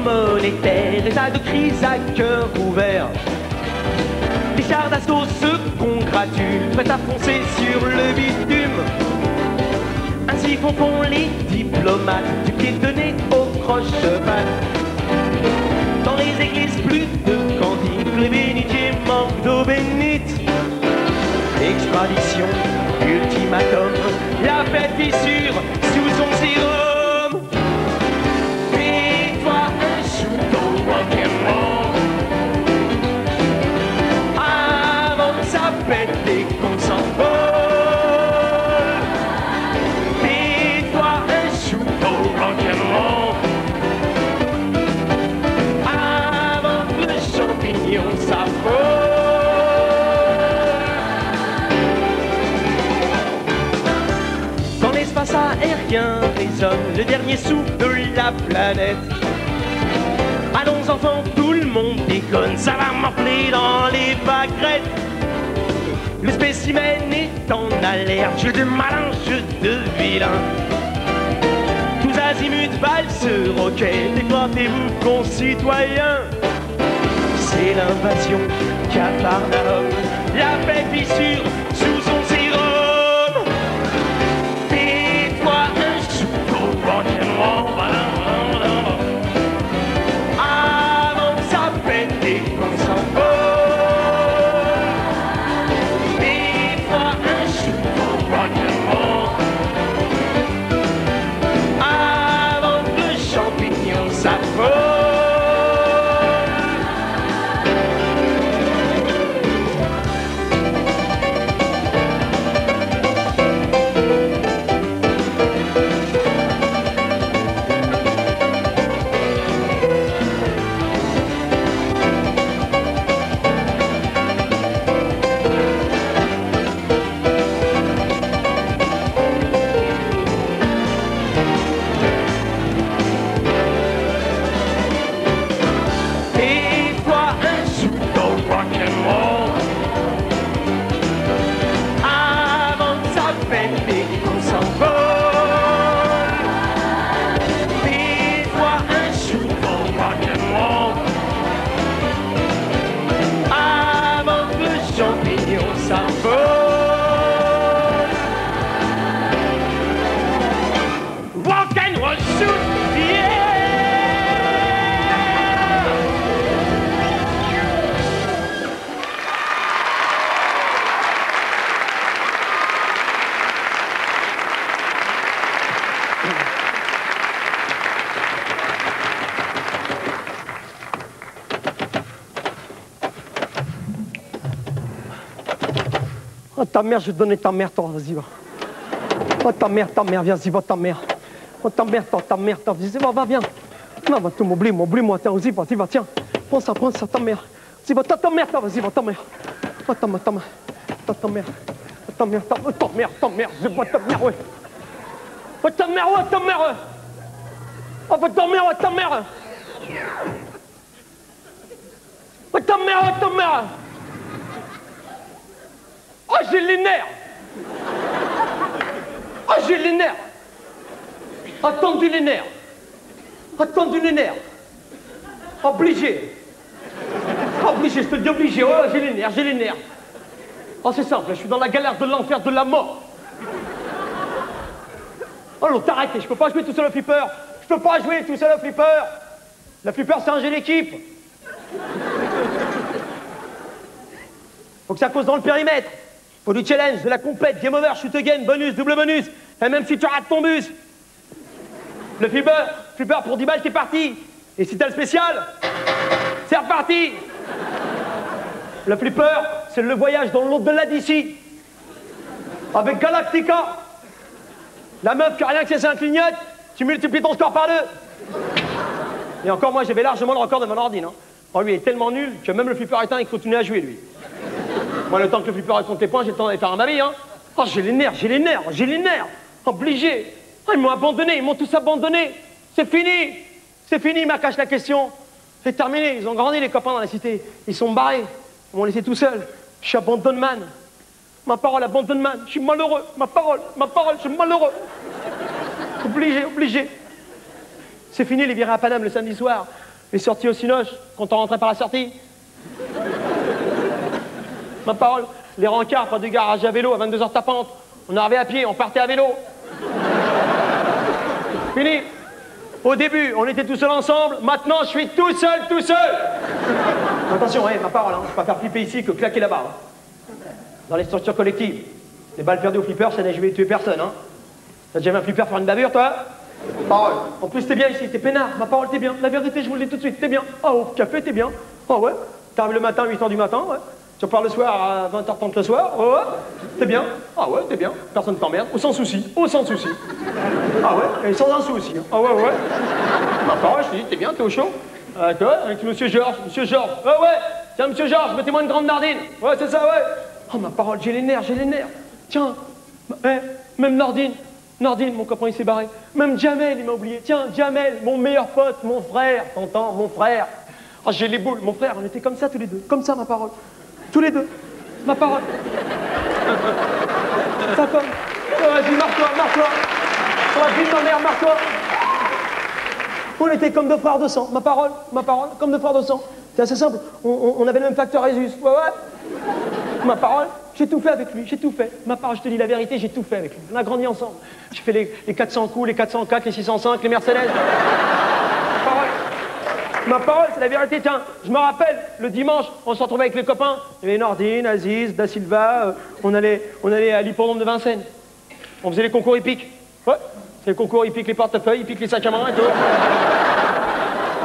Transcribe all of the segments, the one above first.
monétaire, état de crise à cœur ouvert. Les chars d'assaut se congratulent, prêts à foncer sur le bitume. Ainsi font les diplomates, du pied de nez au croche-patte. Dans les églises, plus de cantines, les bénitiers manquent d'eau bénite. Extradition, ultimatum, la fête fissure sous son sérum. Fais-toi un shoot au rock'n'roll avant que ça pète et qu'on s'envole. Fais-toi un shoot au rock'n'roll avant que le champignon s'affole. Aérien résonne le dernier souffle de la planète. Allons enfants, tout le monde déconne, ça va m'appeler dans les pâquerettes. Le spécimen est en alerte, jeu de malin, jeu de vilain. Tous azimuts valse roquette, éclatez-vous concitoyens. C'est l'invasion Capharnaüm, la paix fissure sous son sérum. Avant que ça pète et qu'on s'envole. Fais-toi un shoot au rock'n'roll avant que le champignon s'affole. Oh ta mère, je vais te donner ta mère, toi, vas-y, va. Oh ta mère, viens-y, va ta mère. Oh ta mère, vas-y, va, viens. Non, va, tu m'oublies-moi, tiens, vas-y, va, tiens. Prends ça, ta mère. Vas-y, va, ta mère, toi, vas-y, va, ta mère. Oh ta mère, je vois ta mère, ouais. Oh ta mère, ouais, ta mère. Oh, va ta mère, ouais, ta mère. Oh ta mère, ouais, ta mère. Oh, j'ai les nerfs! Oh, j'ai les nerfs! Attendu les nerfs! Attendu les nerfs! Obligé! Obligé, je te dis obligé! Oh, j'ai les nerfs! Oh, c'est simple, je suis dans la galère de l'enfer, de la mort! Oh, l'autre, arrêtez, je peux pas jouer tout seul au flipper! Je peux pas jouer tout seul au flipper! Le flipper, c'est un jeu d'équipe! Faut que ça cause dans le périmètre! Faut du challenge, de la compète, game over, shoot again, bonus, double bonus. Et même si tu rates ton bus. Le flipper pour 10 balles, t'es parti. Et si t'as le spécial, c'est reparti. Le flipper, c'est le voyage dans l'au-delà d'ici. Avec Galactica. La meuf qui a rien que c'est un clignote, tu multiplies ton score par 2. Et encore, moi, j'avais largement le record de mon ordi, hein. Oh, lui, il est tellement nul que même le flipper éteint, il continue à jouer, lui. Moi, le temps que le flipper compte tes points, j'ai le temps d'aller faire un babi, hein. Oh, j'ai les nerfs. Obligé. Oh, ils m'ont abandonné, ils m'ont tous abandonné. C'est fini, ils m'accachent la question. C'est terminé, ils ont grandi, les copains, dans la cité. Ils sont barrés, ils m'ont laissé tout seul. Je suis abandonne man. Ma parole, abandonne man. Je suis malheureux, ma parole, je suis malheureux. Obligé. C'est fini, les virées à Paname le samedi soir. Les sorties au Cinoche, quand on rentrait par la sortie. Ma parole, les rencarts près du garage à vélo à 22h tapante. On arrivait à pied, on partait à vélo. Fini. Au début, on était tout seuls ensemble. Maintenant, je suis tout seul. Attention, ma parole, hein, je préfère flipper ici que claquer là-bas. Hein. Dans les structures collectives. Les balles perdues au flipper, ça n'a jamais tué personne. Hein. T'as déjà vu un flipper faire une bavure, toi? Parole. En plus, t'es bien ici, t'es peinard. Ma parole, t'es bien. La vérité, je vous le dis tout de suite, t'es bien. Oh, au café, t'es bien. Oh, ouais. T'arrives le matin, 8h du matin, ouais. Tu repars le soir à 20h30 le soir, oh, ouais. T'es bien. Ah ouais, t'es bien. Personne t'emmerde. Ou sans souci. Ah ouais, et sans un souci. Ah ouais. Ma parole, je te dis, t'es bien, t'es au chaud. Toi, avec monsieur Georges. Ah ouais. Tiens, monsieur Georges, mettez-moi une grande nardine. Ouais, c'est ça, ouais. Oh, ma parole, j'ai les nerfs. Tiens, même Nardine, mon copain, il s'est barré. Même Jamel, il m'a oublié. Tiens, Jamel, mon meilleur pote, mon frère, t'entends, mon frère. Oh, j'ai les boules, mon frère, on était comme ça tous les deux. Comme ça, ma parole. Tous les deux. Ma parole. Ça comme. Vas-y, marre-toi. Vas-y, ma mère, marre-toi. On était comme deux frères de sang. Ma parole, comme deux frères de sang. C'est assez simple. On avait le même facteur Résus. Ouais. Ma parole, j'ai tout fait avec lui, j'ai tout fait. Ma parole, je te dis la vérité, j'ai tout fait avec lui. On a grandi ensemble. J'ai fait les 400 coups, les 404, les 605, les Mercedes. Ma parole, c'est la vérité. Tiens, je me rappelle, le dimanche, on se retrouvait avec les copains. Il y avait Nordine, Aziz, Da Silva. On allait à l'hippodrome de Vincennes. On faisait les concours hippiques. Ouais, c'est les concours hippiques, les portefeuilles, hippiques, les sacs à main et tout.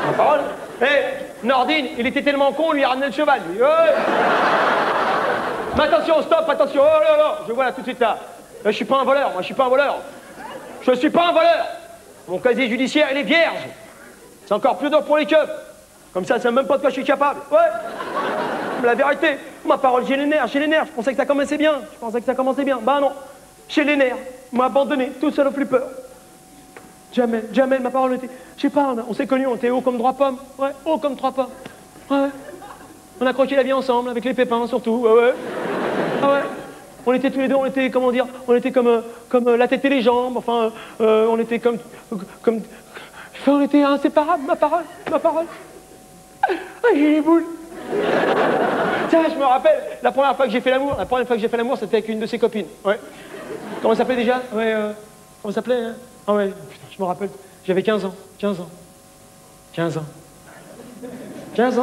Ma parole. Nordine, il était tellement con, on lui a ramené le cheval. Lui. Ouais. Mais attention, stop, attention. Oh là, je vois là tout de suite là. Je suis pas un voleur, moi, je suis pas un voleur. Mon casier judiciaire, il est vierge. C'est encore plus dur pour les keufs. Comme ça, c'est même pas de quoi je suis capable. Ouais. Mais la vérité, ma parole, j'ai les nerfs. Je pensais que ça commençait bien. Bah non. J'ai les nerfs. On m'a abandonné, tout seul au flipper. Jamel, ma parole était. Je sais pas, on s'est connus, on était haut comme 3 pommes. Ouais, haut comme 3 pommes. Ouais. On a croqué la vie ensemble, avec les pépins surtout. Ouais. Ah ouais. On était tous les deux, on était comme la tête et les jambes. Enfin, on était comme. Enfin, on était inséparables, ma parole. Ah, j'ai les boules. Tiens, je me rappelle, la première fois que j'ai fait l'amour, c'était avec une de ses copines. Ouais. Comment elle s'appelait déjà? Ouais, comment elle s'appelait hein? Ah ouais, putain, je me rappelle. J'avais 15 ans. 15 ans. Et alors 15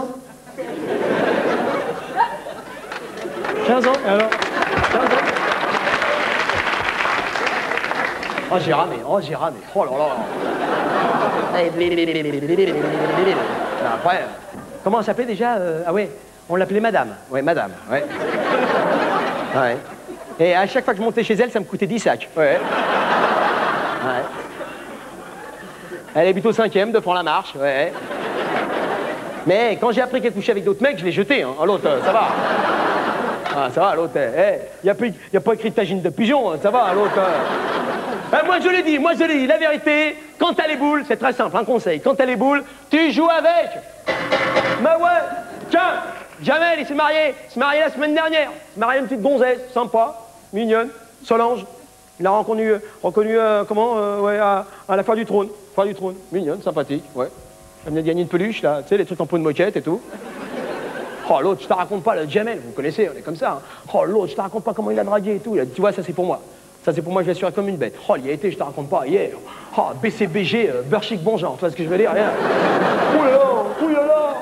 ans. Oh, j'ai ramé. Oh là là. Après, comment on s'appelait déjà Ah ouais, on l'appelait Madame. Ouais, Madame, ouais. Ouais. Et à chaque fois que je montais chez elle, ça me coûtait 10 sacs. Ouais. Elle habite au 5e, de Pont-la-Marche, ouais. Mais quand j'ai appris qu'elle couchait avec d'autres mecs, je l'ai jeté, hein. L'autre, ça va. Ah, ça va, l'autre, y a pas écrit de tagine de pigeon, hein, ça va, l'autre. Moi je l'ai dit, la vérité, quand t'as les boules, c'est très simple, un conseil, quand t'as les boules, tu joues avec. Bah ouais, tiens, Jamel, il s'est marié la semaine dernière. Il s'est marié une petite gonzesse, sympa, mignonne, Solange. Il l'a reconnu à la Foire du Trône. Mignonne, sympathique, ouais. Elle venait de gagner une peluche, là, tu sais, les trucs en peau de moquette et tout. Oh, l'autre, je te raconte pas, le Jamel, vous connaissez, on est comme ça. Hein. Oh, l'autre, je te raconte pas comment il a dragué et tout. Il a dit, tu vois, ça c'est pour moi. Je l'assurais comme une bête. Oh, il y a été, je te raconte pas, hier. Oh, BCBG, beurre chic bon genre, tu vois ce que je veux dire? Rien. Ouh là là.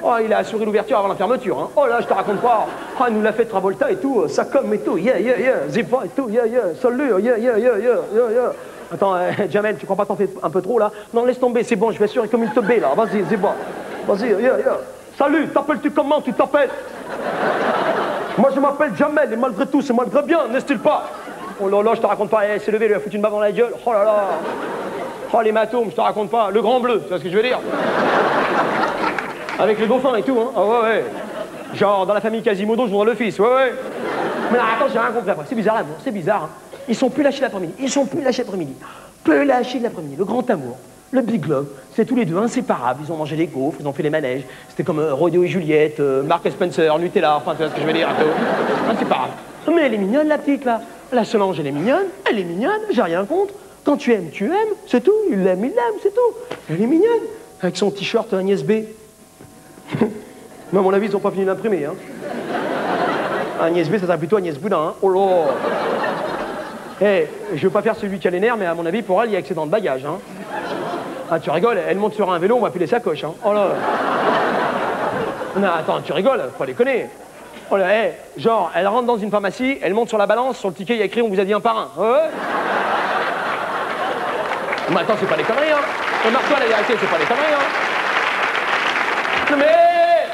Oh Oh, il a assuré l'ouverture avant la fermeture. Hein. Oh là, je te raconte pas. Oh, il nous l'a fait Travolta et tout, ça comme et tout. Yeah, yeah, yeah. Zipa et tout, yeah, yeah. Salut, yeah, yeah, yeah, yeah, yeah. Attends, Jamel, tu crois pas t'en fais un peu trop là? Non, laisse tomber, c'est bon, je vais assurer comme une teubée là. Vas-y, Zipa. Vas-y, yeah, yeah. Salut, t'appelles-tu comment? Tu t'appelles? Moi, je m'appelle Jamel et malgré tout, c'est malgré bien, n'est-ce pas? Oh là là, je te raconte pas, elle s'est levée, lui a foutu une bave dans la gueule. Oh là là. Oh, l'hématome, je te raconte pas. Le grand bleu, tu vois ce que je veux dire? Avec les dauphins et tout, hein. Ah ouais, ouais. Genre, dans la famille Quasimodo, je voudrais le fils, ouais, ouais. Mais non, attends, j'ai rien compris après. C'est bizarre, l'amour, c'est bizarre. Hein. Ils sont plus lâchés l'après-midi. Ils sont plus lâchés l'après-midi. Plus lâchés l'après-midi. Le grand amour, le Big Love, c'est tous les deux inséparables. Ils ont mangé les gaufres, ils ont fait les manèges. C'était comme Rodeo et Juliette, Mark et Spencer, Nutella, enfin, tu vois ce que je veux dire, un peu. Inséparables. Mais elle est mignonne, la petite, là. La Solange, elle est mignonne, j'ai rien contre. Quand tu aimes, c'est tout. Il l'aime, c'est tout. Elle est mignonne. Avec son t-shirt Agnès B. Mais à mon avis, ils n'ont pas fini d'imprimer. Hein. Agnès B, ça serait plutôt Agnès Boudin. Hein. Oh là. Hey, je veux pas faire celui qui a les nerfs, mais à mon avis, pour elle, il y a excédent de bagages. Hein. Ah, tu rigoles, elle monte sur un vélo, on va piler sa coche. Hein. Oh là. Non, attends, tu rigoles, faut pas déconner. Oh là, hey, genre, elle rentre dans une pharmacie, elle monte sur la balance, sur le ticket, il y a écrit, on vous a dit un par un. Ouais. Mais attends, c'est pas des conneries, hein. Remarque-toi, la vérité, c'est pas des conneries, hein. Non mais,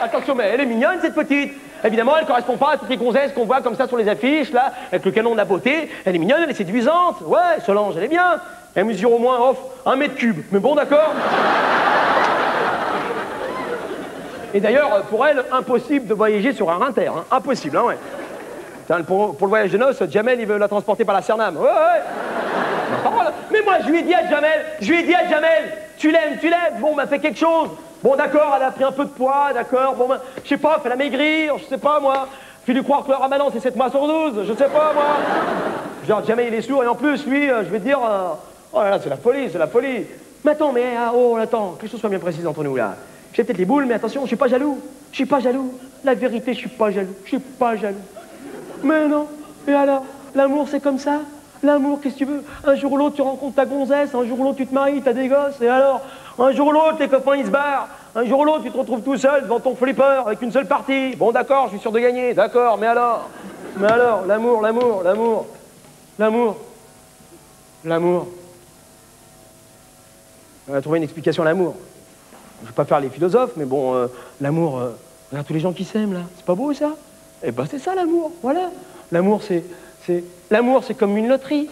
attention, mais elle est mignonne, cette petite. Évidemment, elle correspond pas à toutes les gonzesses qu'on voit comme ça sur les affiches, là, avec le canon de la beauté. Elle est mignonne, elle est séduisante. Ouais, Solange, elle est bien. Elle mesure au moins, 1 mètre cube. Mais bon, d'accord. Et d'ailleurs, pour elle, impossible de voyager sur un Inter. Hein. Impossible, hein, ouais. Pour le voyage de noces, Jamel, il veut la transporter par la Cernam. Ouais, ouais. Mais moi, je lui ai dit à Jamel, tu l'aimes, bon, bah, fais quelque chose. Bon, d'accord, elle a pris un peu de poids, d'accord, bon, bah, je sais pas, fais-la maigrir, je sais pas, moi. Fais-lui croire que le ramadan, c'est 7 mois sur 12, je sais pas, moi. Genre, Jamel, il est sourd, et en plus, lui, je vais te dire, oh là là, c'est la folie. Mais attends, attends, que les choses soient bien précises entre nous, là. J'ai peut-être les boules, mais attention, je suis pas jaloux. La vérité, je suis pas jaloux. Mais non, et alors, l'amour, c'est comme ça. L'amour, qu'est-ce que tu veux? Un jour ou l'autre, tu rencontres ta gonzesse, un jour ou l'autre, tu te maries, t'as des gosses, et alors? Un jour ou l'autre, tes copains, ils se barrent. Un jour ou l'autre, tu te retrouves tout seul devant ton flipper avec une seule partie. Bon, d'accord, je suis sûr de gagner, d'accord, mais alors, l'amour. On va trouver une explication à l'amour. Je ne vais pas faire les philosophes, mais bon, l'amour, regarde tous les gens qui s'aiment, là. C'est pas beau, ça? Eh ben, c'est ça, l'amour, voilà. L'amour, c'est comme une loterie.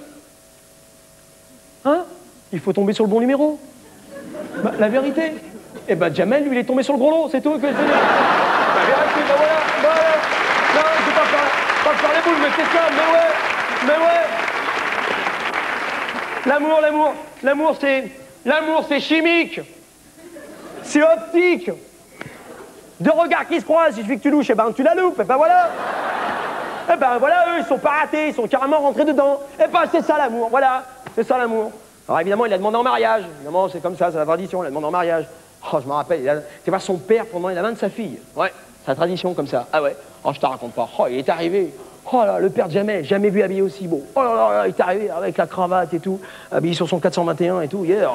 Hein? Il faut tomber sur le bon numéro. Bah, la vérité. Eh ben, Jamel, lui, il est tombé sur le gros lot, c'est tout que je veux dire. La vérité, ben voilà. Non, je vais pas faire les boules, mais c'est ça, mais ouais. L'amour, c'est chimique. C'est optique. Deux regards qui se croisent, il suffit que tu louches, et ben tu la loupes, et ben voilà. Et ben voilà, eux, ils sont pas ratés, ils sont carrément rentrés dedans. Et ben c'est ça l'amour, voilà, c'est ça l'amour. Alors évidemment, il l'a demandé en mariage. Évidemment, c'est comme ça, c'est la tradition, il l'a demandé en mariage. Oh, je me rappelle, c'est pas son père pour demander la main de sa fille. Ouais, c'est la tradition comme ça. Ah ouais, oh, je te raconte pas. Oh, il est arrivé. Oh là, le père de jamais vu habillé aussi beau. Oh là là, il est arrivé avec la cravate et tout, habillé sur son 421 et tout, hier.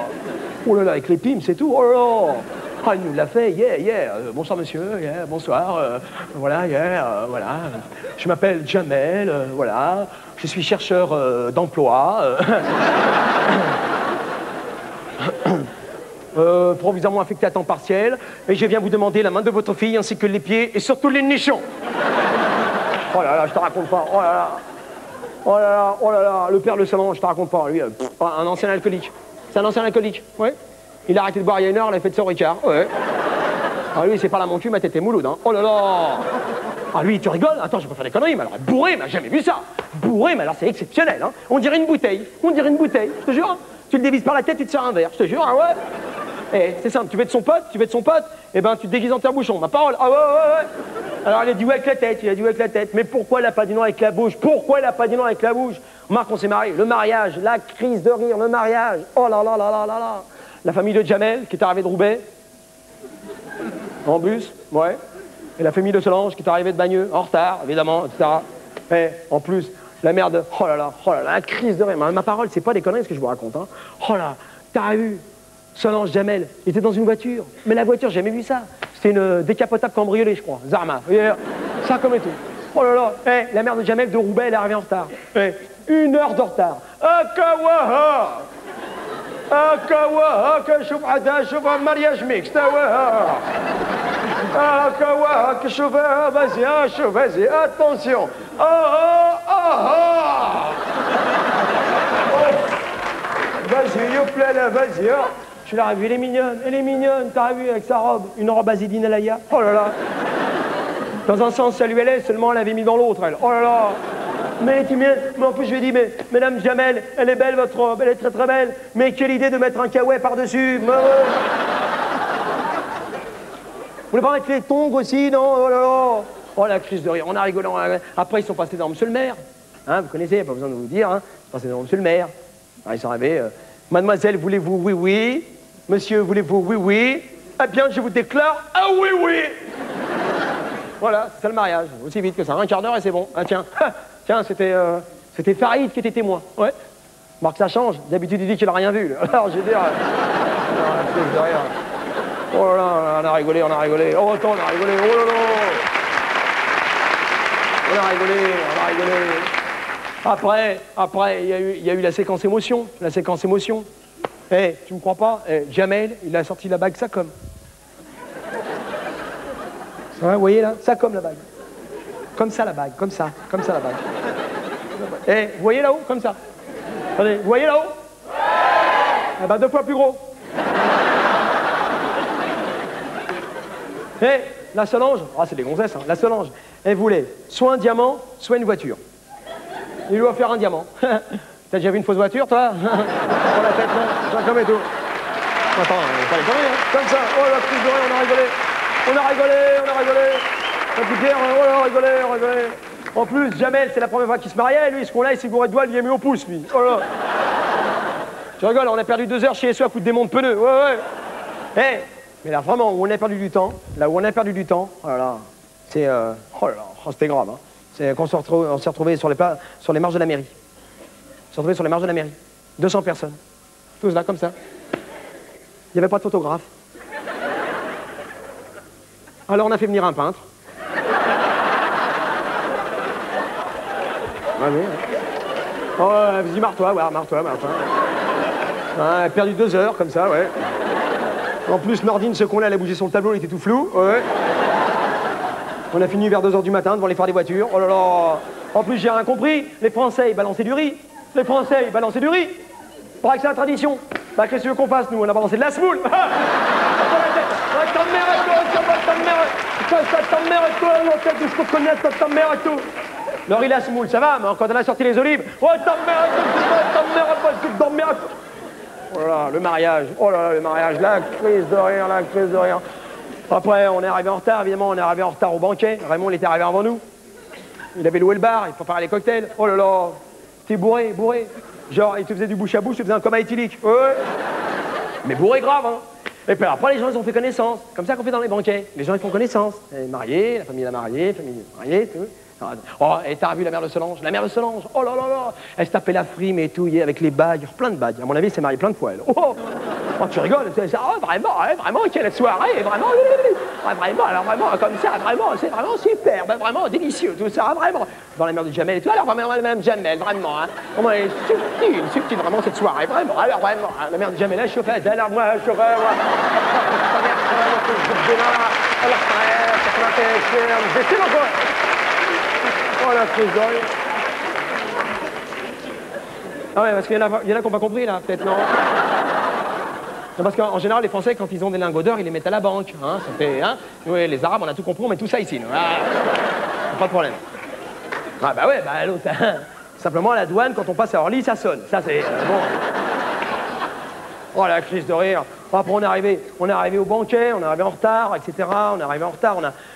Oh là là, avec les pimes, c'est tout. Oh là là. Ah, il nous l'a fait, yeah. Bonsoir monsieur, yeah, bonsoir. Voilà, yeah, voilà. Je m'appelle Jamel, voilà. Je suis chercheur d'emploi. Provisoirement affecté à temps partiel. Et je viens vous demander la main de votre fille ainsi que les pieds et surtout les nichons. Oh là là, je te raconte pas. Oh là là, le père de Salon, je te raconte pas. Lui, un ancien alcoolique. C'est un ancien alcoolique, ouais. Il a arrêté de boire il y a 1 heure, il a fait de son Ricard, ouais. Ah lui, c'est pas la mon cul, ma tête est mouloude, hein. Oh là là. Ah lui, tu rigoles? Attends, je peux faire des conneries, mais alors bourré, mais jamais vu ça. Bourré, mais alors c'est exceptionnel, hein. On dirait une bouteille, je te jure. Tu le dévises par la tête, tu te sers un verre, je te jure, ah ouais. Eh, c'est simple, tu veux être son pote, eh ben tu te déguises en terre-bouchon, ma parole. Ah ouais. Alors il a dit ouais avec la tête, mais pourquoi il a pas dit non avec la bouche? Remarque, on s'est marié, le mariage, la crise de rire, le mariage. Oh là là. La famille de Jamel, qui est arrivée de Roubaix, en bus, ouais. Et la famille de Solange, qui est arrivée de Bagneux, en retard, évidemment, etc. Et en plus, la mère de... Oh là là, la crise de rire. Ma parole, c'est pas des conneries ce que je vous raconte, hein. Oh là, t'as vu Solange, Jamel, était dans une voiture. Mais la voiture, j'ai jamais vu ça. C'est une décapotable cambriolée, je crois. Zarma. Ça comme et tout. Oh là là, la mère de Jamel de Roubaix, elle est arrivée en retard. 1 heure de retard. Akawaha! Akawaha, que je vois un mariage mixte. Akawaha, que je vois, vas-y, attention. Vas-y, hop là, vas-y. Tu l'as revue, elle est mignonne, t'as vu avec sa robe, une robe azidine Alaya. Oh là là. Dans un sens, ça lui allait, seulement elle avait mis dans l'autre, elle. Oh là là. Mais en plus je lui ai dit, mais Madame Jamel, elle est belle votre robe, elle est très très belle. Mais quelle idée de mettre un kawaii par-dessus. Vous voulez pas mettre les tongs aussi, non? Oh là là. Oh la crise de rire, on a rigolé. Après ils sont passés devant Monsieur le maire. Hein, vous connaissez, pas besoin de vous dire, hein. Ils sont passés devant Monsieur le maire. Alors, ils sont arrivés. Mademoiselle, voulez-vous oui, oui? Monsieur, voulez-vous oui, oui? Eh bien, je vous déclare, ah oui, oui! Voilà, c'est ça le mariage. Aussi vite que ça, un quart d'heure et c'est bon. Ah tiens, tiens, c'était Farid qui était témoin. Ouais. Marc, ça change. D'habitude, il dit qu'il n'a rien vu. Alors, je vais dire... Oh là là, on a rigolé. Oh, attends, on a rigolé. Oh là là. On a rigolé. Après, il y a eu la séquence émotion. Tu me crois pas? Jamel, il a sorti la bague Sacom. Ouais, vous voyez là? Sacom la bague. Comme ça la bague, comme ça la bague. Vous voyez là-haut? Comme ça. Attendez, vous voyez là-haut? Eh ben 2 fois plus gros. La Solange, c'est des gonzesses, hein. La Solange, elle voulait soit un diamant, soit une voiture. Il lui a offert un diamant. T'as déjà vu une fausse voiture, toi? Pour la tête, non? Comme et tout. Attends, pas les conneries, hein. Comme ça. Oh la crise de rire, on a rigolé. La plus pierre, oh là, on rigolé. En plus, Jamel, c'est la première fois qu'il se mariait, lui, ce qu'on a, il s'est gouré de doigts, il lui a mis au pouce, lui. Oh là. Tu rigoles, on a perdu 2 heures chez SO à foutre des monts de pneus. Ouais. Mais là, vraiment, où on a perdu du temps, oh là là, c'est... oh là là, c'était grave, hein. C'est qu'on on s'est retrouvés sur les marges de la mairie. 200 personnes. Tous là, comme ça. Il n'y avait pas de photographe. Alors on a fait venir un peintre. Oui. Oh, vas-y, marre-toi. Ouais, perdu 2 heures, comme ça, ouais. En plus, Nordine, ce con-là, elle a bougé son tableau, il était tout flou, ouais. On a fini vers 2 heures du matin devant les phares des voitures. Oh là là. En plus, j'ai rien compris. Les Français, ils balançaient du riz. Paraît que c'est la tradition. Bah, qu'est-ce que tu veux qu'on fasse, nous? On a balancé de la semoule. Je te connais, ta mère et tout. Laurie la semoule, ça va, mais quand elle a sorti les olives, oh ta mère, oh là là, le mariage, la crise de rire. Après, on est arrivé en retard, évidemment, au banquet. Raymond, il était arrivé avant nous. Il avait loué le bar, il préparait les cocktails. Oh là là, t'es bourré. Genre, il te faisait du bouche à bouche, il te faisait un coma éthylique. Ouais. Mais bourré grave, hein. Et puis après, les gens, ils ont fait connaissance. Comme ça qu'on fait dans les banquets. Les gens, ils font connaissance. Elle est mariée, la famille tout. Oh, et t'as vu la mère de Solange? Oh là là là. Elle se tapait la frime et tout, avec les bagues, plein de bagues. À mon avis, elle s'est mariée plein de fois, elle. Oh, tu rigoles. Vraiment, quelle soirée, vraiment. Vraiment, comme ça, c'est vraiment super, vraiment délicieux, tout ça, vraiment. Dans la mère de Jamel et tout. Alors, vraiment, Madame Jamel, vraiment, hein. Vraiment, elle est subtile, vraiment, cette soirée, vraiment. Alors, vraiment, la mère de Jamel, elle chauffait, alors, moi, je chauffais, oh la crise de rire. Ah ouais, parce qu'il y en a qui n'ont pas compris là, peut-être, non? Non, parce qu'en général, les Français, quand ils ont des lingots d'or, ils les mettent à la banque. Hein, ça fait, hein? Nous, les Arabes, on a tout compris, on met tout ça ici. Pas de problème. Ah bah ouais, bah l'autre, hein. Simplement à la douane, quand on passe à Orly, ça sonne. Ça c'est bon. Oh la crise de rire. Après on est arrivé au banquet, on est arrivé en retard, etc.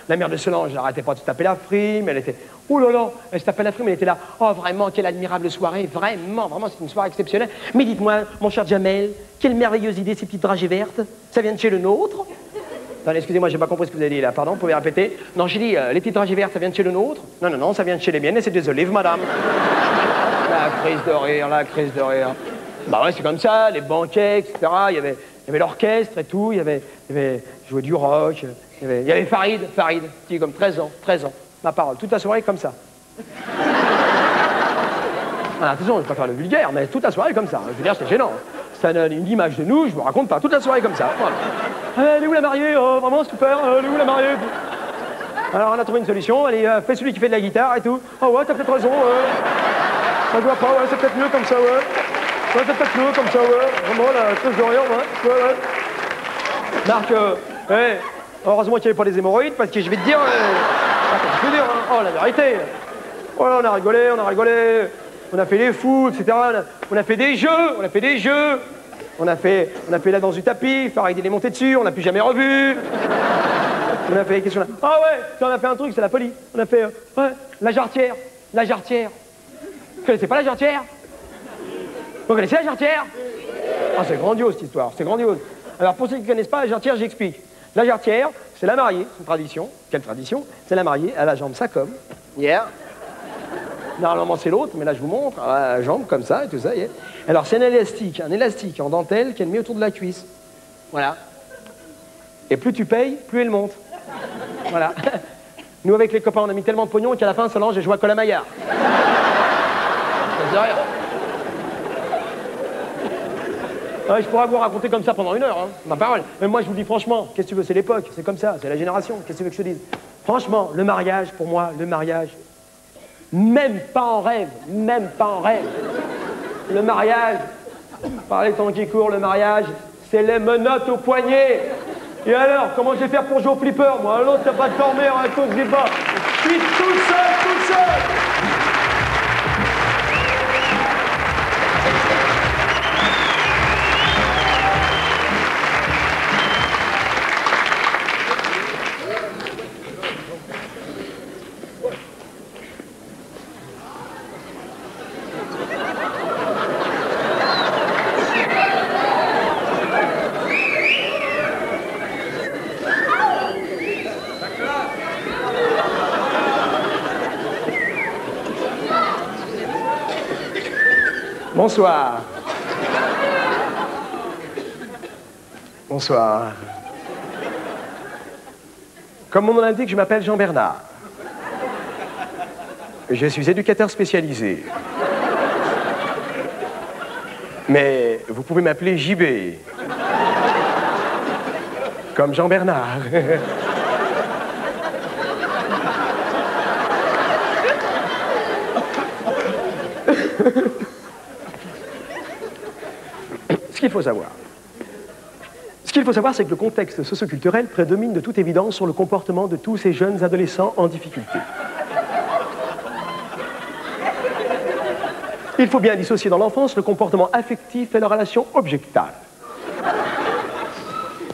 La mère de Solange, elle n'arrêtait pas de se taper la frime, elle était... Oh là là, elle se tapait la frime, elle était là. Oh vraiment, quelle admirable soirée, vraiment, c'est une soirée exceptionnelle. Mais dites-moi, mon cher Jamel, quelle merveilleuse idée ces petites dragées vertes. Ça vient de chez le nôtre? Attendez, excusez-moi, j'ai pas compris ce que vous avez dit là, pardon, vous pouvez répéter? Non, j'ai dit, les petites dragées vertes, ça vient de chez le nôtre? Non, ça vient de chez les miennes et c'est des olives, madame. La crise de rire. Bah ouais, c'est comme ça, les banquets, etc. Il y avait l'orchestre et tout, il y avait joué du rock, Il y avait Farid, petit comme 13 ans, ma parole, toute la soirée comme ça. Voilà, attention, je ne vais pas faire le vulgaire, mais toute la soirée comme ça. Je veux dire, c'est gênant. Ça donne une image de nous, je me raconte pas, toute la soirée comme ça. Voilà. Elle est où la mariée? Oh, vraiment super, elle est où la mariée? Alors on a trouvé une solution, allez, fais celui qui fait de la guitare et tout. Oh ouais, t'as peut-être raison, ça doit pas, ouais, c'est peut-être mieux comme ça, ouais. Ouais, c'est peut-être mieux comme ça, ouais. Vraiment, la chose de rien, ouais. Marc, ouais, heureusement qu'il n'y avait pas des hémorroïdes, parce que je vais te dire, attends, je peux dire, hein, oh la vérité. Voilà, on a rigolé, on a fait les fous, etc. On a fait des jeux, on a fait la danse du tapis, Farid il est monté dessus, on n'a plus jamais revu. On a fait qu'est-ce qu'on a... Ah ouais, on a fait un truc, c'est la folie. On a fait, ouais, la jarretière. Vous connaissez pas la jarretière? Vous connaissez la jarretière? Ah, c'est grandiose cette histoire, c'est grandiose. Alors pour ceux qui ne connaissent pas la jarretière, j'explique. La jarretière, c'est la mariée, c'est une tradition. Quelle tradition? C'est la mariée, elle a la jambe ça comme. Yeah. Normalement c'est l'autre, mais là je vous montre, elle a la jambe comme ça et tout ça. Yeah. Alors c'est un élastique en dentelle qu'elle met autour de la cuisse. Voilà. Et plus tu payes, plus elle monte. Voilà. Nous, avec les copains, on a mis tellement de pognon qu'à la fin, Solange, j'ai joué à Colamaillard. C'est rien. Ouais, je pourrais vous raconter comme ça pendant 1 heure, hein, ma parole. Mais moi, je vous dis franchement, qu'est-ce que tu veux, c'est l'époque, c'est comme ça, c'est la génération, qu'est-ce que tu veux que je te dise? Franchement, le mariage, pour moi, même pas en rêve. Le mariage, par les temps qui courent, le mariage, c'est les menottes au poignet. Et alors, comment je vais faire pour jouer au flipper, moi? L'autre, t'as pas de dormir à cause des bas. Je suis tout seul. Bonsoir. Bonsoir. Comme mon nom l'indique, je m'appelle Jean Bernard. Je suis éducateur spécialisé. Mais vous pouvez m'appeler JB. Comme Jean Bernard. Ce qu'il faut savoir, c'est que le contexte socioculturel prédomine de toute évidence sur le comportement de tous ces jeunes adolescents en difficulté. Il faut bien dissocier dans l'enfance le comportement affectif et la relation objectale.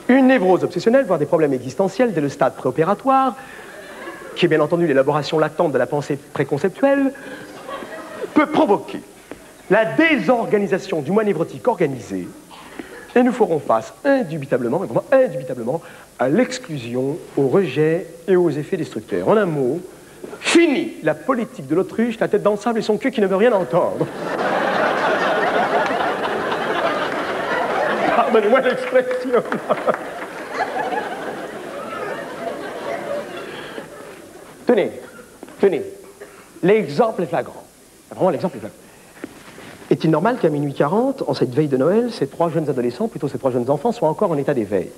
Une névrose obsessionnelle, voire des problèmes existentiels dès le stade préopératoire, qui est bien entendu l'élaboration latente de la pensée préconceptuelle, peut provoquer la désorganisation du moi névrotique organisé, et nous ferons face indubitablement, mais vraiment indubitablement, à l'exclusion, au rejet et aux effets destructeurs. En un mot, fini la politique de l'autruche, la tête dans le sable et son cul qui ne veut rien entendre. Pardonnez-moi l'expression. Tenez, l'exemple est flagrant. Vraiment, l'exemple est flagrant. Est-il normal qu'à minuit 40, en cette veille de Noël, ces 3 jeunes adolescents, plutôt ces 3 jeunes enfants, soient encore en état d'éveil?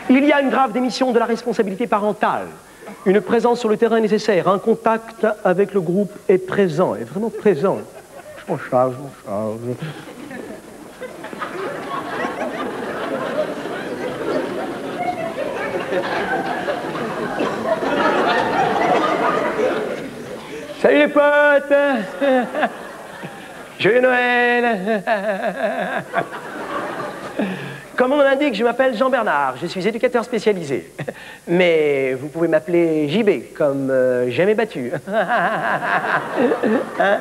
Il y a une grave démission de la responsabilité parentale. Une présence sur le terrain est nécessaire. Un contact avec le groupe est présent, est vraiment présent. Je m'en charge. Salut les potes. Joyeux Noël. Comme on l'indique, je m'appelle Jean Bernard, je suis éducateur spécialisé. Mais vous pouvez m'appeler JB, comme jamais battu. Hein?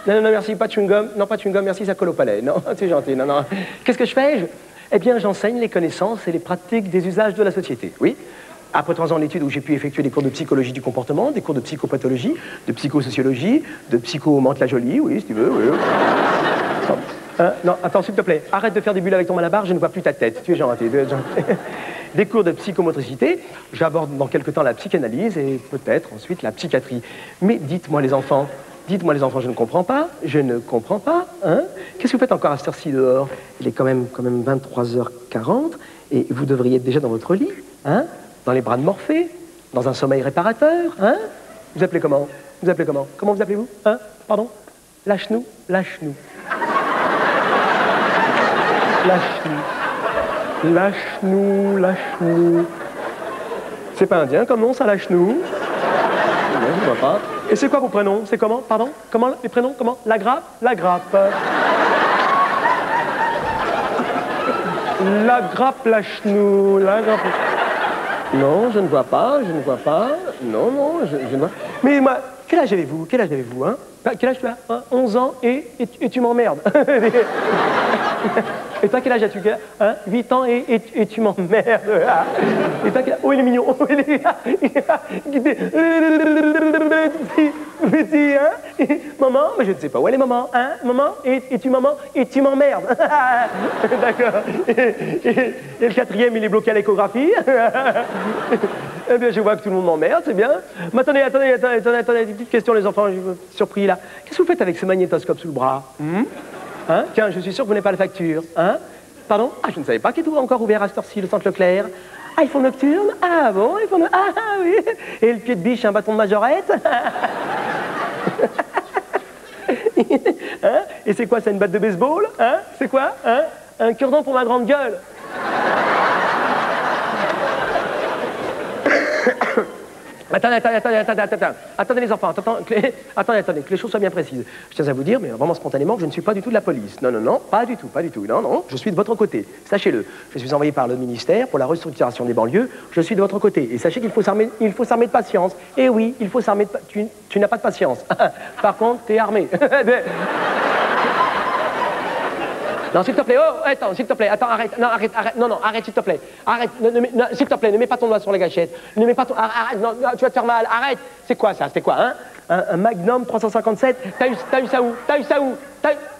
Non, merci, pas de chewing-gum. Non, pas de chewing-gum, merci, ça colle au palais. Non, c'est gentil, non. Qu'est-ce que je fais? Eh bien, j'enseigne les connaissances et les pratiques des usages de la société, oui. Après 3 ans d'études où j'ai pu effectuer des cours de psychologie du comportement, des cours de psychopathologie, de psychosociologie, de psycho-Mantes-la-Jolie, oui, si tu veux, oui. Non, attends, s'il te plaît, arrête de faire des bulles avec ton malabar, je ne vois plus ta tête. Tu es gentil. des cours de psychomotricité. J'aborde dans quelque temps la psychanalyse et peut-être ensuite la psychiatrie. Mais dites-moi les enfants, je ne comprends pas, hein? Qu'est-ce que vous faites encore à cette heure-ci dehors? Il est quand même 23h40 et vous devriez être déjà dans votre lit, hein? Dans les bras de Morphée, dans un sommeil réparateur, hein? Vous appelez comment? Comment vous appelez-vous? Hein? Pardon? Lâche-nous. Lâche-nous. C'est pas indien comme nom, ça, lâche-nous? Non, je vois pas. Et c'est quoi vos prénoms? C'est comment? Pardon? Comment les prénoms? Comment? La grappe? La grappe. La grappe, lâche-nous. La grappe. Non, je ne vois pas. Non, je ne vois pas. Mais moi, quel âge avez-vous, hein? Quel âge tu as? Hein? 11 ans et tu m'emmerdes. Et toi, quel âge as-tu? Hein? 8 ans et tu m'emmerdes. Et toi, oh, il est mignon. Oh, il est... Petit, hein? Maman, mais je ne sais pas où elle est, maman. Hein? Maman, et tu m'emmerdes. D'accord. Et le quatrième, il est bloqué à l'échographie. Eh bien, je vois que tout le monde m'emmerde, c'est bien. Mais attendez, une petite question, les enfants, je suis surpris, là. Qu'est-ce que vous faites avec ce magnétoscope sous le bras? Hein? Tiens, je suis sûr que vous n'avez pas la facture. Hein? Pardon? Ah, je ne savais pas qu'il était encore ouvert à cette heure-ci, le centre Leclerc. Ah, ils font nocturne? Ah bon, ils font nocturne? Ah oui. Et le pied de biche, un bâton de majorette? Hein? Et c'est quoi, c'est une batte de baseball? Hein? C'est quoi? Hein? Un cure-dent pour ma grande gueule. Attendez les enfants, attendez, que les choses soient bien précises. Je tiens à vous dire, mais vraiment spontanément, que je ne suis pas du tout de la police. Non, pas du tout. Non, je suis de votre côté, sachez-le. Je suis envoyé par le ministère pour la restructuration des banlieues, je suis de votre côté. Et sachez qu'il faut s'armer de patience. Et oui, il faut s'armer de patience. Tu n'as pas de patience. Par contre, t'es armé. Non, s'il te plaît, oh, attends, s'il te plaît, attends, arrête, s'il te plaît, arrête, s'il te plaît, ne mets pas ton doigt sur la gâchette, arrête, non, tu vas te faire mal, arrête, c'est quoi ça, c'était quoi, hein? Un Magnum 357, t'as eu ça où?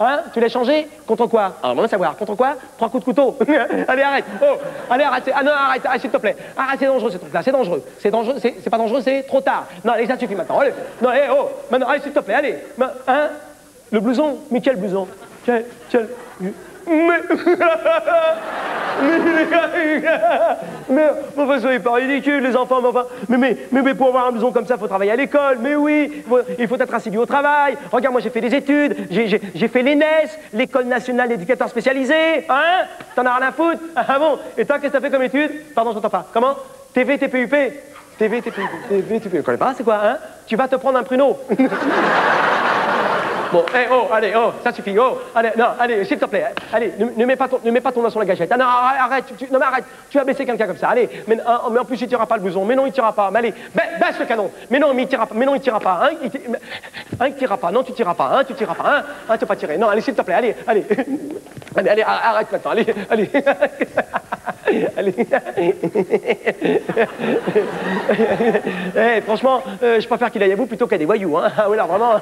Hein? Tu l'as changé? Contre quoi? Alors, on va savoir, contre quoi? 3 coups de couteau. Allez, arrête, arrête, s'il te plaît, arrête, c'est dangereux, ce truc-là, c'est pas dangereux, c'est trop tard. Non, allez, ça suffit maintenant, allez, non, allez, maintenant, allez, s'il te plaît, allez, hein? Le blouson? Mais quel blouson? Mais enfin, soyez pas ridicules, les enfants, mais pour avoir un blouson comme ça, il faut travailler à l'école, mais oui, il faut être assidu au travail. Regarde, moi j'ai fait des études, j'ai fait l'ENES, l'École nationale d'éducateur spécialisé, hein? T'en as rien à foutre? Ah bon? Et toi, qu'est-ce que t'as fait comme étude? Pardon, j'entends pas. Comment? TVTPUP, je connais pas, c'est quoi, hein? Tu vas te prendre un pruneau. Bon, allez, ça suffit, allez, s'il te plaît, allez, ne mets pas ton doigt sur la gâchette. Ah non, arrête, tu vas baisser quelqu'un comme ça, allez, mais en plus il tirera pas le blouson, mais non, il tirera pas, mais allez, baisse le canon, mais non, il tirera pas, il tirera pas, non, tu tireras pas, tu vas pas tirer, non, allez, s'il te plaît, allez, arrête maintenant, allez. Franchement, je préfère qu'il aille à vous plutôt qu'à des voyous, hein. Ah oui, là, vraiment.